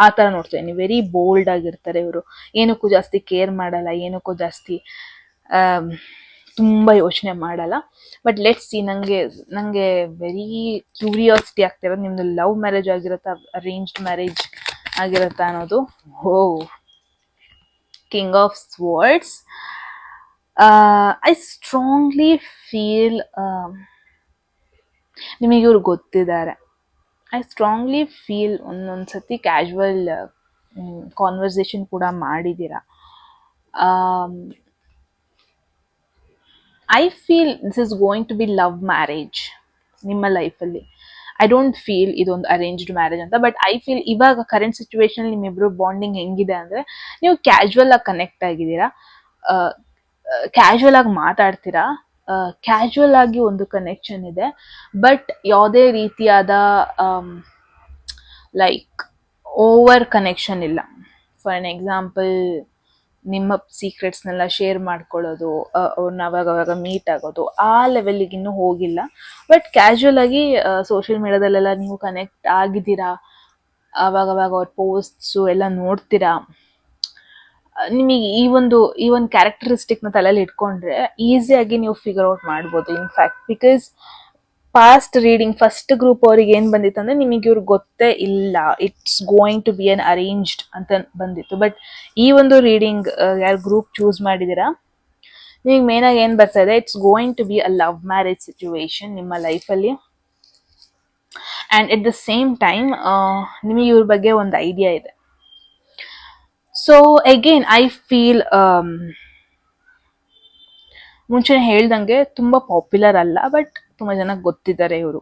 ಆ ಥರ ನೋಡ್ತೇನೆ. ವೆರಿ ಬೋಲ್ಡ್ ಆಗಿರ್ತಾರೆ ಇವರು. ಏನಕ್ಕೂ ಜಾಸ್ತಿ ಕೇರ್ ಮಾಡಲ್ಲ, ಏನಕ್ಕೂ ಜಾಸ್ತಿ ತುಂಬ ಯೋಚನೆ ಮಾಡಲ್ಲ. ಬಟ್ ಲೆಟ್ಸ್ ಸಿ, ನಂಗೆ ವೆರಿ ಕ್ಯೂರಿಯಾಸಿಟಿ ಆಗ್ತಿರೋದು, ನಿಮ್ದು ಲವ್ ಮ್ಯಾರೇಜ್ ಆಗಿರುತ್ತಾ ಅರೇಂಜ್ಡ್ ಮ್ಯಾರೇಜ್ ಆಗಿರುತ್ತಾ ಅನ್ನೋದು. King of swords. I strongly feel ನಿಮಗೆ ಇವ್ರು ಗೊತ್ತಿದ್ದಾರೆ. ಐ ಸ್ಟ್ರಾಂಗ್ಲಿ ಫೀಲ್ ಒಂದೊಂದ್ಸತಿ ಕ್ಯಾಶುವಲ್ ಕಾನ್ವರ್ಸೇಷನ್ ಕೂಡ ಮಾಡಿದ್ದೀರಾ. I feel this is going to be love marriage ನಿಮ್ಮ ಲೈಫಲ್ಲಿ. ಐ ಡೋಂಟ್ ಫೀಲ್ ಇದೊಂದು ಅರೇಂಜ್ಡ್ ಮ್ಯಾರೇಜ್ ಅಂತ. ಬಟ್ ಐ ಫೀಲ್ ಇವಾಗ ಕರೆಂಟ್ ಸಿಚುವೇಶನ್ ನಿಮ್ಮಿಬ್ರು ಬಾಂಡಿಂಗ್ ಹೆಂಗಿದೆ ಅಂದ್ರೆ, ನೀವು ಕ್ಯಾಶುವಲ್ ಆಗಿ ಕನೆಕ್ಟ್ ಆಗಿದ್ದೀರಾ, ಕ್ಯಾಶುವಲ್ ಆಗಿ ಮಾತಾಡ್ತೀರಾ, ಕ್ಯಾಶುವಲ್ ಆಗಿ ಒಂದು ಕನೆಕ್ಷನ್ ಇದೆ. ಬಟ್ ಯಾವುದೇ ರೀತಿಯಾದ ಲೈಕ್ ಓವರ್ ಕನೆಕ್ಷನ್ ಇಲ್ಲ. ಫಾರ್ ಎನ್ ಎಕ್ಸಾಂಪಲ್, ನಿಮ್ಮ ಸೀಕ್ರೆಟ್ಸ್ನೆಲ್ಲ ಶೇರ್ ಮಾಡ್ಕೊಳ್ಳೋದು, ಅವ್ರನ್ನ ಅವಾಗ ಮೀಟ್ ಆಗೋದು, ಆ ಲೆವೆಲ್ಗೆ ಇನ್ನೂ ಹೋಗಿಲ್ಲ. ಬಟ್ ಕ್ಯಾಶುವಲ್ ಆಗಿ ಸೋಷಿಯಲ್ ಮೀಡಿಯಾದಲ್ಲೆಲ್ಲ ನೀವು ಕನೆಕ್ಟ್ ಆಗಿದ್ದೀರಾ, ಅವಾಗವಾಗ ಅವ್ರ ಪೋಸ್ಟ್ಸು ಎಲ್ಲ ನೋಡ್ತೀರಾ. ನಿಮಗೆ ಈ ಒಂದು ಕ್ಯಾರೆಕ್ಟರಿಸ್ಟಿಕ್ನ ತಲೆಯಲ್ಲಿ ಇಟ್ಕೊಂಡ್ರೆ ಈಸಿಯಾಗಿ ನೀವು ಫಿಗರ್ ಔಟ್ ಮಾಡ್ಬೋದು. In fact because past reading first group ಅವ್ರಿಗೆ ಏನ್ ಬಂದಿತ್ತು ಅಂದ್ರೆ ನಿಮಗೆ ಇವ್ರು ಗೊತ್ತೇ ಇಲ್ಲ, it's going to be an arranged ಅಂತ ಬಂದಿತ್ತು. ಬಟ್ ಈ ಒಂದು ರೀಡಿಂಗ್ ಯಾರು ಗ್ರೂಪ್ ಚೂಸ್ ಮಾಡಿದೀರಾ, ನಿಮಗೆ ಮೇನ್ ಆಗಿ ಏನ್ ಬರ್ತಾ ಇದೆ, it's going to be a love marriage situation ನಿಮ್ಮ ಲೈಫಲ್ಲಿ. And at the same time ನಿಮಗೆ ಇವ್ರ ಬಗ್ಗೆ ಒಂದು ಐಡಿಯಾ ಇದೆ. ಸೊ ಅಗೇನ್ ಐ ಫೀಲ್ ಮುಂಚೆ ಹೇಳ್ದಂಗೆ ತುಂಬಾ ಪಾಪ್ಯುಲರ್ ಅಲ್ಲ, ಬಟ್ ತುಂಬಾ ಜನಕ್ಕೆ ಗೊತ್ತಿದ್ದಾರೆ ಇವರು.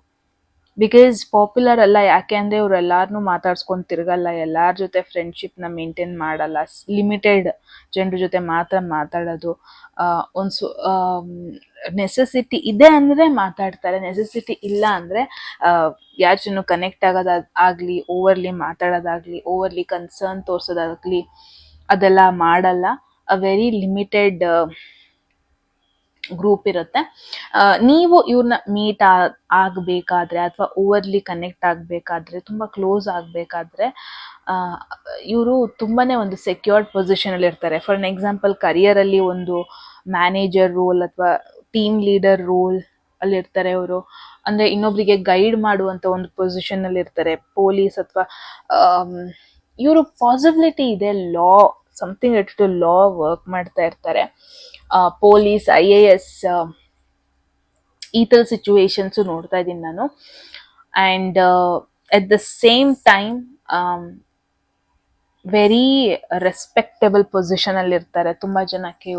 ಬಿಕಾಸ್ ಪಾಪ್ಯುಲರ್ ಅಲ್ಲ ಯಾಕೆ ಅಂದ್ರೆ ಇವ್ರು ಎಲ್ಲಾರನ್ನೂ ಮಾತಾಡ್ಸ್ಕೊಂಡ್ ತಿರ್ಗಲ್ಲ, ಎಲ್ಲಾರ ಜೊತೆ ಫ್ರೆಂಡ್ಶಿಪ್ ನ ಮೇಂಟೈನ್ ಮಾಡಲ್ಲ, ಲಿಮಿಟೆಡ್ ಜನರ ಜೊತೆ ಮಾತ್ರ ಮಾತಾಡೋದು. ಒಂದು ನೆಸೆಸಿಟಿ ಇದೆ ಅಂದ್ರೆ ಮಾತಾಡ್ತಾರೆ, ನೆಸೆಸಿಟಿ ಇಲ್ಲ ಅಂದ್ರೆ ಯಾರ ಜನ ಕನೆಕ್ಟ್ ಆಗೋದಾಗ್ಲಿ, ಓವರ್ಲಿ ಮಾತಾಡೋದಾಗ್ಲಿ, ಓವರ್ಲಿ ಕನ್ಸರ್ನ್ ತೋರ್ಸೋದಾಗ್ಲಿ ಅದೆಲ್ಲ ಮಾಡಲ್ಲ. ಅ ವೆರಿ ಲಿಮಿಟೆಡ್ ಗ್ರೂಪ್ ಇರುತ್ತೆ. ನೀವು ಇವ್ರನ್ನ ಮೀಟ್ ಆಗಬೇಕಾದ್ರೆ ಅಥವಾ ಓವರ್ಲಿ ಕನೆಕ್ಟ್ ಆಗಬೇಕಾದ್ರೆ, ತುಂಬ ಕ್ಲೋಸ್ ಆಗಬೇಕಾದ್ರೆ ಇವರು ತುಂಬಾನೇ ಒಂದು ಸೆಕ್ಯೂರ್ಡ್ ಪೊಸಿಷನ್ ಅಲ್ಲಿ ಇರ್ತಾರೆ. ಫಾರ್ ಅನ್ ಎಕ್ಸಾಂಪಲ್, ಕರಿಯರಲ್ಲಿ ಒಂದು ಮ್ಯಾನೇಜರ್ ರೋಲ್ ಅಥವಾ ಟೀಮ್ ಲೀಡರ್ ರೋಲ್ ಅಲ್ಲಿ ಇರ್ತಾರೆ ಇವರು. ಅಂದ್ರೆ ಇನ್ನೊಬ್ರಿಗೆ ಗೈಡ್ ಮಾಡುವಂತ ಒಂದು ಪೊಸಿಷನ್ ಅಲ್ಲಿ ಇರ್ತಾರೆ. ಪೊಲೀಸ್ ಅಥವಾ ಇವರು ಪಾಸಿಬಿಲಿಟಿ ಇದೆ law, something related to law work ಮಾಡ್ತಾ ಇರ್ತಾರೆ. ಪೊಲೀಸ್, IAS ಈ ಥರ ಸಿಚುವೇಶನ್ಸ್ ನೋಡ್ತಾ ಇದ್ದೀನಿ ನಾನು. And at the same time very respectable position ಅಲ್ಲಿ ಇರ್ತಾರೆ. ತುಂಬಾ ಜನಕ್ಕೆ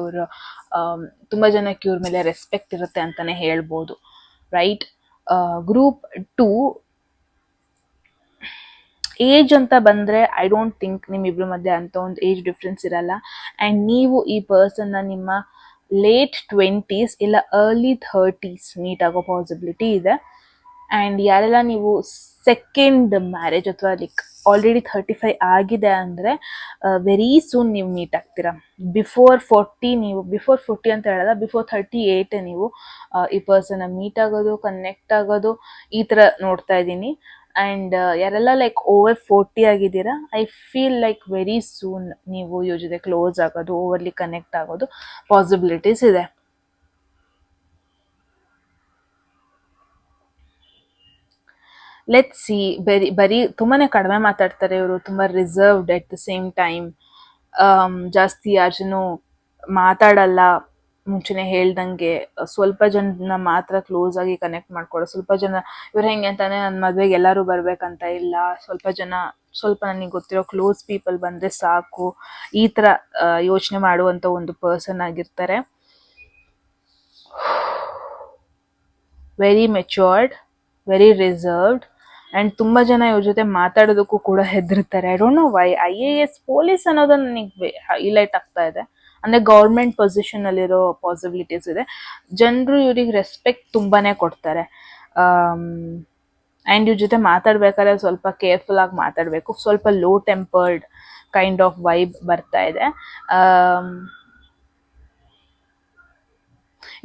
ಇವ್ರ ಮೇಲೆ ರೆಸ್ಪೆಕ್ಟ್ ಇರುತ್ತೆ ಅಂತಾನೆ ಹೇಳ್ಬೋದು, ರೈಟ್. ಗ್ರೂಪ್ 2 ಏಜ್ ಅಂತ ಬಂದ್ರೆ ಐ ಡೋಂಟ್ ಥಿಂಕ್ ನಿಮ್ಮಿಬ್ರ ಮಧ್ಯೆ ಅಂತ ಒಂದು ಏಜ್ ಡಿಫ್ರೆನ್ಸ್ ಇರಲ್ಲ. ಆ್ಯಂಡ್ ನೀವು ಈ ಪರ್ಸನ್ನ ನಿಮ್ಮ ಲೇಟ್ 20s ಇಲ್ಲ ಅರ್ಲಿ 30s ಮೀಟ್ ಆಗೋ ಪಾಸಿಬಿಲಿಟಿ ಇದೆ. ಆ್ಯಂಡ್ ಯಾರೆಲ್ಲ ನೀವು ಸೆಕೆಂಡ್ ಮ್ಯಾರೇಜ್ ಅಥವಾ ಲೈಕ್ ಆಲ್ರೆಡಿ 35 ಆಗಿದೆ ಅಂದರೆ ವೆರಿ ಸೂನ್ ನೀವು ಮೀಟ್ ಆಗ್ತೀರಾ. ಬಿಫೋರ್ 40 ಅಂತ ಹೇಳಲ್ಲ, ಬಿಫೋರ್ 38 ನೀವು ಈ ಪರ್ಸನ್ನ ಮೀಟ್ ಆಗೋದು, ಕನೆಕ್ಟ್ ಆಗೋದು ಈ ಥರ ನೋಡ್ತಾ ಇದ್ದೀನಿ. ಆ್ಯಂಡ್ ಯಾರೆಲ್ಲ ಲೈಕ್ ಓವರ್ 40 ಆಗಿದ್ದೀರಾ, I feel like very soon ನೀವು ಇವ್ರ ಜೊತೆ ಕ್ಲೋಸ್ ಆಗೋದು, ಓವರ್ಲಿ ಕನೆಕ್ಟ್ ಆಗೋದು ಪಾಸಿಬಿಲಿಟೀಸ್ ಇದೆ. Let's see. ಬರೀ ತುಂಬಾನೇ ಕಡಿಮೆ ಮಾತಾಡ್ತಾರೆ ಇವರು, ತುಂಬಾ reserved. At the same time ಜಾಸ್ತಿ ಯಾರ ಜನ ಮಾತಾಡಲ್ಲ. ಮುಂಚೆನೆ ಹೇಳ್ದಂಗೆ ಸ್ವಲ್ಪ ಜನ ಮಾತ್ರ ಕ್ಲೋಸ್ ಆಗಿ ಕನೆಕ್ಟ್ ಮಾಡ್ಕೊಳ್ಳೋ. ಸ್ವಲ್ಪ ಜನ ಇವ್ರು ಹೆಂಗೆ ಅಂತಾನೆ, ನನ್ನ ಮದ್ವೆಗೆ ಎಲ್ಲರೂ ಬರ್ಬೇಕಂತ ಇಲ್ಲ, ಸ್ವಲ್ಪ ನನಗೆ ಗೊತ್ತಿರೋ ಕ್ಲೋಸ್ ಪೀಪಲ್ ಬಂದ್ರೆ ಸಾಕು, ಈ ತರ ಯೋಚನೆ ಮಾಡುವಂತ ಒಂದು ಪರ್ಸನ್ ಆಗಿರ್ತಾರೆ. Very matured, very reserved. And ತುಂಬ ಜನ ಇವ್ರ ಜೊತೆ ಮಾತಾಡೋದಕ್ಕೂ ಕೂಡ ಹೆದರ್ತಾರೆ. I don't know why. IAS police ಅನ್ನೋದು ನನಗೆ ಹೈಲೈಟ್ ಆಗ್ತಾ ಇದೆ. ಅಂದರೆ ಗೌರ್ಮೆಂಟ್ ಪೊಸಿಷನ್ ಅಲ್ಲಿರೋ ಪಾಸಿಬಿಲಿಟೀಸ್ ಇದೆ. ಜನರು ಇವ್ರಿಗೆ ರೆಸ್ಪೆಕ್ಟ್ ತುಂಬಾನೇ ಕೊಡ್ತಾರೆ. ಆ್ಯಂಡ್ ಇವ್ರ ಜೊತೆ ಮಾತಾಡ್ಬೇಕಾದ್ರೆ ಸ್ವಲ್ಪ ಕೇರ್ಫುಲ್ ಆಗಿ ಮಾತಾಡಬೇಕು. ಸ್ವಲ್ಪ low tempered kind of vibe ಬರ್ತಾ ಇದೆ.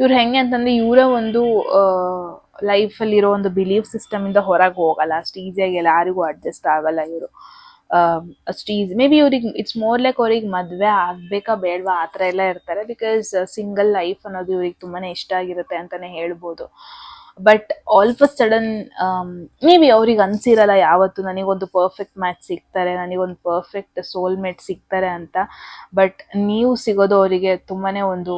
ಇವ್ರು ಹೆಂಗೆ ಅಂತಂದ್ರೆ, ಇವರ ಒಂದು ಲೈಫಲ್ಲಿ ಇರೋ ಒಂದು ಬಿಲೀಫ್ ಸಿಸ್ಟಮ್ ಇಂದ ಹೊರಗೆ ಹೋಗಲ್ಲ ಅಷ್ಟು ಈಸಿಯಾಗಿ, ಯಾರಿಗೂ ಅಡ್ಜಸ್ಟ್ ಆಗಲ್ಲ ಇವರು ಅಷ್ಟು ಈಸಿ. ಮೇ ಬಿ ಇವ್ರಿಗೆ ಇಟ್ಸ್ ಮೋರ್ ಲೈಕ್ ಅವ್ರಿಗೆ ಮದುವೆ ಆಗ್ಬೇಕಾ ಬೇಡವಾ ಆ ಥರ ಎಲ್ಲ ಇರ್ತಾರೆ. ಬಿಕಾಸ್ ಸಿಂಗಲ್ ಲೈಫ್ ಅನ್ನೋದು ಇವ್ರಿಗೆ ತುಂಬಾನೇ ಇಷ್ಟ ಆಗಿರುತ್ತೆ ಅಂತಾನೆ ಹೇಳ್ಬೋದು. But all of a sudden may be ಅವ್ರಿಗೆ ಅನ್ಸಿರಲ್ಲ ಯಾವತ್ತು ನನಗೊಂದು ಪರ್ಫೆಕ್ಟ್ ಮ್ಯಾಚ್ ಸಿಗ್ತಾರೆ, ನನಗೊಂದು ಪರ್ಫೆಕ್ಟ್ ಸೋಲ್ಮೇಟ್ ಸಿಗ್ತಾರೆ ಅಂತ. ಬಟ್ ನೀವು ಸಿಗೋದು ಅವರಿಗೆ ತುಂಬಾನೇ ಒಂದು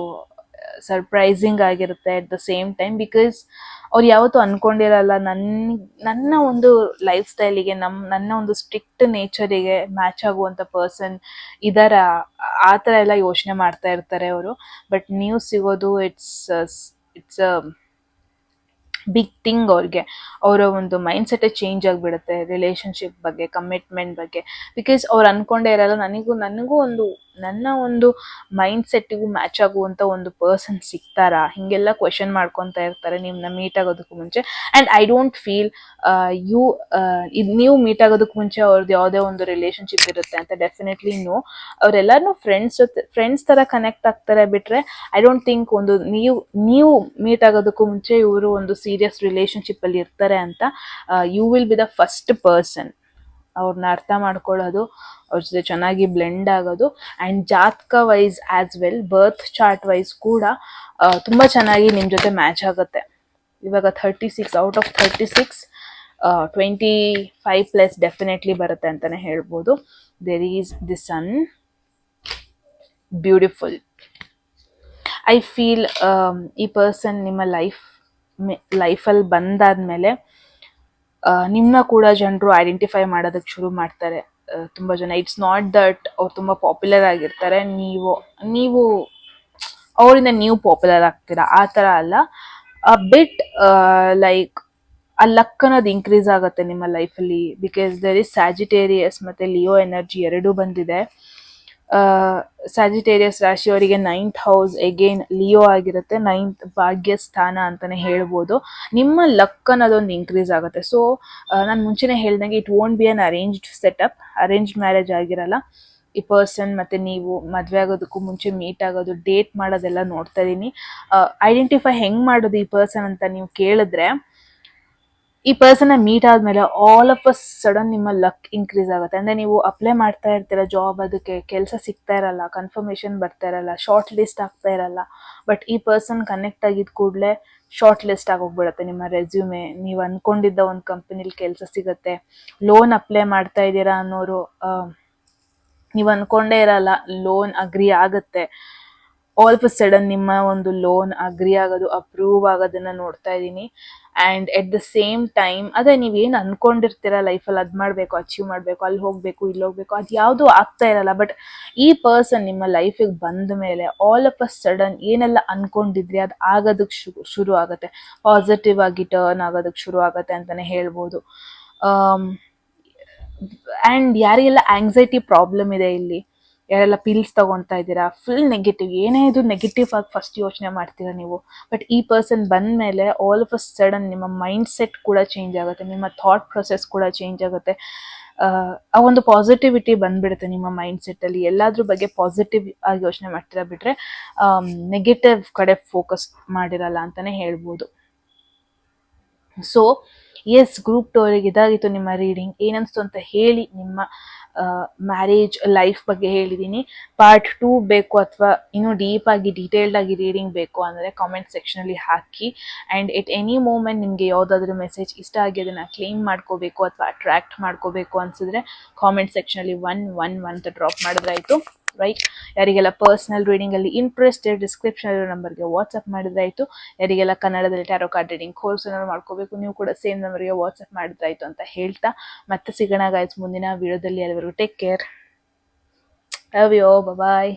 ಸರ್ಪ್ರೈಸಿಂಗ್ ಆಗಿರುತ್ತೆ at the same time. Because ಅವ್ರು ಯಾವತ್ತೂ ಅನ್ಕೊಂಡಿರಲ್ಲ ನನ್ನ ಒಂದು ಲೈಫ್ ಸ್ಟೈಲಿಗೆ, ನನ್ನ ಒಂದು ಸ್ಟ್ರಿಕ್ಟ್ ನೇಚರಿಗೆ ಮ್ಯಾಚ್ ಆಗುವಂಥ ಪರ್ಸನ್ ಇದರ ಆ ಥರ ಎಲ್ಲ ಯೋಚನೆ ಮಾಡ್ತಾ ಇರ್ತಾರೆ ಅವರು. ಬಟ್ ನೀವು ಸಿಗೋದು ಇಟ್ಸ್ ಬಿಗ್ ಥಿಂಗ್ ಅವ್ರಿಗೆ. ಅವರ ಒಂದು ಮೈಂಡ್ ಸೆಟ್ಟೇ ಚೇಂಜ್ ಆಗಿಬಿಡುತ್ತೆ ರಿಲೇಷನ್ಶಿಪ್ ಬಗ್ಗೆ, ಕಮಿಟ್ಮೆಂಟ್ ಬಗ್ಗೆ. ಬಿಕಾಸ್ ಅವ್ರು ಅನ್ಕೊಂಡೇ ಇರಲ್ಲ ನನಗೂ ನನ್ನ ಒಂದು ಮೈಂಡ್ ಸೆಟ್ಟಿಗೂ ಮ್ಯಾಚ್ ಆಗುವಂಥ ಒಂದು ಪರ್ಸನ್ ಸಿಗ್ತಾರಾ, ಹೀಗೆಲ್ಲ ಕ್ವೆಶನ್ ಮಾಡ್ಕೊತಾ ಇರ್ತಾರೆ ನಿಮ್ಮನ್ನ ಮೀಟ್ ಆಗೋದಕ್ಕೂ ಮುಂಚೆ. ಆ್ಯಂಡ್ ಐ ಡೋಂಟ್ ಫೀಲ್ ನೀವು ಮೀಟ್ ಆಗೋದಕ್ಕೆ ಮುಂಚೆ ಅವ್ರದ್ದು ಯಾವುದೇ ಒಂದು ರಿಲೇಷನ್ಶಿಪ್ ಇರುತ್ತೆ ಅಂತ. Definitely no. ಅವರೆಲ್ಲರೂ ಫ್ರೆಂಡ್ಸ್ ಥರ ಕನೆಕ್ಟ್ ಆಗ್ತಾರೆ ಬಿಟ್ರೆ ಐ ಡೋಂಟ್ ಥಿಂಕ್ ಒಂದು ನೀವು ಮೀಟ್ ಆಗೋದಕ್ಕೂ ಮುಂಚೆ ಇವರು ಒಂದು ಸೀರಿಯಸ್ ರಿಲೇಷನ್ಶಿಪ್ ಅಲ್ಲಿ ಇರ್ತಾರೆ ಅಂತ. You will be the first person ಅವ್ರನ್ನ ಅರ್ಥ ಮಾಡ್ಕೊಳ್ಳೋದು, ಅವ್ರ ಜೊತೆ ಚೆನ್ನಾಗಿ ಬ್ಲೆಂಡ್ ಆಗೋದು. ಆ್ಯಂಡ್ ಜಾತಕ ವೈಸ್ ಆಸ್ ವೆಲ್, ಬರ್ತ್ ಚಾರ್ಟ್ ವೈಸ್ ಕೂಡ ತುಂಬ ಚೆನ್ನಾಗಿ ನಿಮ್ಮ ಜೊತೆ ಮ್ಯಾಚ್ ಆಗುತ್ತೆ. ಇವಾಗ 36 ಔಟ್ ಆಫ್ 36 25+ ಡೆಫಿನೆಟ್ಲಿ ಬರುತ್ತೆ ಅಂತಾನೆ ಹೇಳ್ಬೋದು. There is the sun, beautiful. I feel ಈ ಪರ್ಸನ್ ನಿಮ್ಮ ಲೈಫಲ್ಲಿ ಬಂದಾದ್ಮೇಲೆ ನಿಮ್ಮ ಕೂಡ ಜನರು ಐಡೆಂಟಿಫೈ ಮಾಡೋದಕ್ಕೆ ಶುರು ಮಾಡ್ತಾರೆ. ತುಂಬ ಜನ, ಇಟ್ಸ್ ನಾಟ್ ದಟ್ ಅವ್ರು ತುಂಬ ಪಾಪ್ಯುಲರ್ ಆಗಿರ್ತಾರೆ, ನೀವು ಅವರಿಂದ ನೀವು ಪಾಪ್ಯುಲರ್ ಆಗ್ತೀರಾ, ಆ ಥರ ಅಲ್ಲ. ಬಿಟ್ ಲೈಕ್ ಆ ಲಕ್ ಅನ್ನೋದು ಇನ್ಕ್ರೀಸ್ ಆಗುತ್ತೆ ನಿಮ್ಮ ಲೈಫಲ್ಲಿ. ಬಿಕಾಸ್ ದೇರ್ ಇಸ್ ಸ್ಯಾಜಿಟೇರಿಯಸ್ ಮತ್ತು ಲಿಯೋ ಎನರ್ಜಿ ಎರಡೂ ಬಂದಿದೆ. ಸ್ಯಾಜಿಟೇರಿಯಸ್ ರಾಶಿಯವರಿಗೆ 9th ಹೌಸ್ ಎಗೇನ್ ಲಿಯೋ ಆಗಿರುತ್ತೆ, 9th ಭಾಗ್ಯ ಸ್ಥಾನ ಅಂತಾನೆ ಹೇಳ್ಬೋದು. ನಿಮ್ಮ ಲಕ್ ಅನ್ನೋದೊಂದು ಇನ್ಕ್ರೀಸ್ ಆಗುತ್ತೆ. ಸೊ ನಾನು ಮುಂಚೆನೇ ಹೇಳ್ದಂಗೆ it won't be an arranged setup, arranged marriage ಆಗಿರಲ್ಲ. ಈ ಪರ್ಸನ್ ಮತ್ತೆ ನೀವು ಮದುವೆ ಆಗೋದಕ್ಕೂ ಮುಂಚೆ ಮೀಟ್ ಆಗೋದು, ಡೇಟ್ ಮಾಡೋದೆಲ್ಲ ನೋಡ್ತಾ ಇದೀನಿ. ಐಡೆಂಟಿಫೈ ಹೆಂಗ್ ಮಾಡೋದು ಈ ಪರ್ಸನ್ ಅಂತ ನೀವು ಕೇಳಿದ್ರೆ, ಈ ಪರ್ಸನ್ ಮೀಟ್ ಆದ್ಮೇಲೆ ಆಲ್ ಆಫ್ ಅ ಸಡನ್ ನಿಮ್ಮ ಲಕ್ ಇನ್ಕ್ರೀಸ್ ಆಗುತ್ತೆ. ಅಂದ್ರೆ ನೀವು ಅಪ್ಲೈ ಮಾಡ್ತಾ ಇರ್ತೀರ ಜಾಬ್, ಅದಕ್ಕೆ ಕೆಲಸ ಸಿಗ್ತಾ ಇರಲ್ಲ, ಕನ್ಫರ್ಮೇಶನ್ ಬರ್ತಾ ಇರಲ್ಲ, ಶಾರ್ಟ್ ಲಿಸ್ಟ್ ಆಗ್ತಾ ಇರಲ್ಲ. ಬಟ್ ಈ ಪರ್ಸನ್ ಕನೆಕ್ಟ್ ಆಗಿದ್ ಕೂಡಲೇ ಶಾರ್ಟ್ ಲಿಸ್ಟ್ ಆಗೋಗ್ಬಿಡುತ್ತೆ ನಿಮ್ಮ ರೆಸ್ಯೂಮೆ. ನೀವು ಅನ್ಕೊಂಡಿದ್ದ ಒಂದು ಕಂಪನಿಲಿ ಕೆಲಸ ಸಿಗುತ್ತೆ. ಲೋನ್ ಅಪ್ಲೈ ಮಾಡ್ತಾ ಇದ್ದೀರಾ ಅನ್ನೋರು ನೀವು ಅನ್ಕೊಂಡೇ ಇರಲ್ಲ, ಲೋನ್ ಅಗ್ರಿ ಆಗುತ್ತೆ. ಆಲ್ ಆಫ್ ಅ ಸಡನ್ ನಿಮ್ಮ ಒಂದು ಲೋನ್ ಅಗ್ರಿ ಆಗೋದು, ಅಪ್ರೂವ್ ಆಗೋದನ್ನ ನೋಡ್ತಾ ಇದ್ದೀನಿ. And at the same time ಅದೇ ನೀವೇನು ಅನ್ಕೊಂಡಿರ್ತೀರ ಲೈಫಲ್ಲಿ, ಅದು ಮಾಡಬೇಕು, ಅಚೀವ್ ಮಾಡಬೇಕು, ಅಲ್ಲಿ ಹೋಗಬೇಕು, ಇಲ್ಲಿ ಹೋಗಬೇಕು, ಅದು ಯಾವುದೂ ಆಗ್ತಾ ಇರಲ್ಲ. ಬಟ್ ಈ ಪರ್ಸನ್ ನಿಮ್ಮ ಲೈಫಿಗೆ ಬಂದ ಮೇಲೆ ಆಲ್ ಆಫ್ ಅ ಸಡನ್ ಏನೆಲ್ಲ ಅನ್ಕೊಂಡಿದ್ರಿ ಅದು ಆಗೋದಕ್ಕೆ ಶುರು ಆಗುತ್ತೆ, ಪಾಸಿಟಿವ್ ಆಗಿ ಟರ್ನ್ ಆಗೋದಕ್ಕೆ ಶುರು ಆಗುತ್ತೆ ಅಂತಲೇ ಹೇಳ್ಬೋದು. ಆ್ಯಂಡ್ ಯಾರಿಗೆಲ್ಲ ಆಂಗ್ಸೈಟಿ ಪ್ರಾಬ್ಲಮ್ ಇದೆ ಇಲ್ಲಿ, ಯಾರೆಲ್ಲ ಪಿಲ್ಸ್ ತಗೊತಾ ಇದ್ದೀರಾ, ಫುಲ್ ನೆಗೆಟಿವ್, ಏನೇ ಇದು ನೆಗೆಟಿವ್ ಆಗಿ ಫಸ್ಟ್ ಯೋಚನೆ ಮಾಡ್ತೀರಾ ನೀವು. ಬಟ್ ಈ ಪರ್ಸನ್ ಬಂದ ಮೇಲೆ ಆಲ್ ಆಫ್ ಅ ಸಡನ್ ನಿಮ್ಮ ಮೈಂಡ್ ಸೆಟ್ ಕೂಡ ಚೇಂಜ್ ಆಗುತ್ತೆ, ನಿಮ್ಮ ಥಾಟ್ ಪ್ರೊಸೆಸ್ ಕೂಡ ಚೇಂಜ್ ಆಗುತ್ತೆ. ಆ ಒಂದು ಪಾಸಿಟಿವಿಟಿ ಬಂದ್ಬಿಡುತ್ತೆ ನಿಮ್ಮ ಮೈಂಡ್ ಸೆಟ್ಟಲ್ಲಿ. ಎಲ್ಲಾದ್ರ ಬಗ್ಗೆ ಪಾಸಿಟಿವ್ ಆಗಿ ಯೋಚನೆ ಮಾಡ್ತೀರಾ, ಬಿಟ್ರೆ ನೆಗೆಟಿವ್ ಕಡೆ ಫೋಕಸ್ ಮಾಡಿರಲ್ಲ ಅಂತಲೇ ಹೇಳ್ಬೋದು. ಸೊ ಎಸ್, ಗ್ರೂಪ್ 2 ಅವರಿಗೆ ಇದಾಗಿತ್ತು ನಿಮ್ಮ ರೀಡಿಂಗ್. ಏನನ್ನಿಸ್ತು ಅಂತ ಹೇಳಿ. ನಿಮ್ಮ ಮ್ಯಾರೇಜ್ ಲೈಫ್ ಬಗ್ಗೆ ಹೇಳಿದ್ದೀನಿ. ಪಾರ್ಟ್ 2 ಬೇಕು ಅಥವಾ ಇನ್ನೂ ಡೀಪ್ ಆಗಿ ಡೀಟೇಲ್ಡ್ ಆಗಿ ರೀಡಿಂಗ್ ಬೇಕು ಅಂದರೆ ಕಾಮೆಂಟ್ ಸೆಕ್ಷನಲ್ಲಿ ಹಾಕಿ. ಆ್ಯಂಡ್ ಎಟ್ ಎನಿ ಮೂಮೆಂಟ್ ನಿಮಗೆ ಯಾವುದಾದ್ರೂ ಮೆಸೇಜ್ ಇಷ್ಟ ಆಗಿ ಅದನ್ನು ಕ್ಲೇಮ್ ಮಾಡ್ಕೋಬೇಕು ಅಥವಾ ಅಟ್ರಾಕ್ಟ್ ಮಾಡ್ಕೋಬೇಕು ಅನಿಸಿದ್ರೆ ಕಾಮೆಂಟ್ ಸೆಕ್ಷನಲ್ಲಿ 111 ಅಂತ ಡ್ರಾಪ್ ಮಾಡಿದ್ರಾಯಿತು. ರೈಟ್. ಯಾರಿಗೆಲ್ಲ ಪರ್ಸನಲ್ ರೀಡಿಂಗಲ್ಲಿ ಇಂಟ್ರೆಸ್ಟೆಡ್, ಡಿಸ್ಕ್ರಿಪ್ಷನ್ ನಂಬರ್ಗೆ ವಾಟ್ಸಪ್ ಮಾಡಿದ್ರಾಯಿತು. ಯಾರಿಗೆಲ್ಲ ಕನ್ನಡದಲ್ಲಿ ಟ್ಯಾರೋ ಕಾರ್ಡ್ ರೀಡಿಂಗ್ ಕೋರ್ಸ್ ಏನಾದ್ರು ಮಾಡ್ಕೋಬೇಕು, ನೀವು ಕೂಡ ಸೇಮ್ ನಂಬರ್ಗೆ ವಾಟ್ಸಪ್ ಮಾಡಿದ್ರಾಯಿತು ಅಂತ ಹೇಳ್ತಾ ಮತ್ತೆ ಸಿಗೋಣ ಗೈಸ್ ಮುಂದಿನ ವಿಡಿಯೋದಲ್ಲಿ. ಎಲ್ಲರಿಗೂ take care, love you, bye.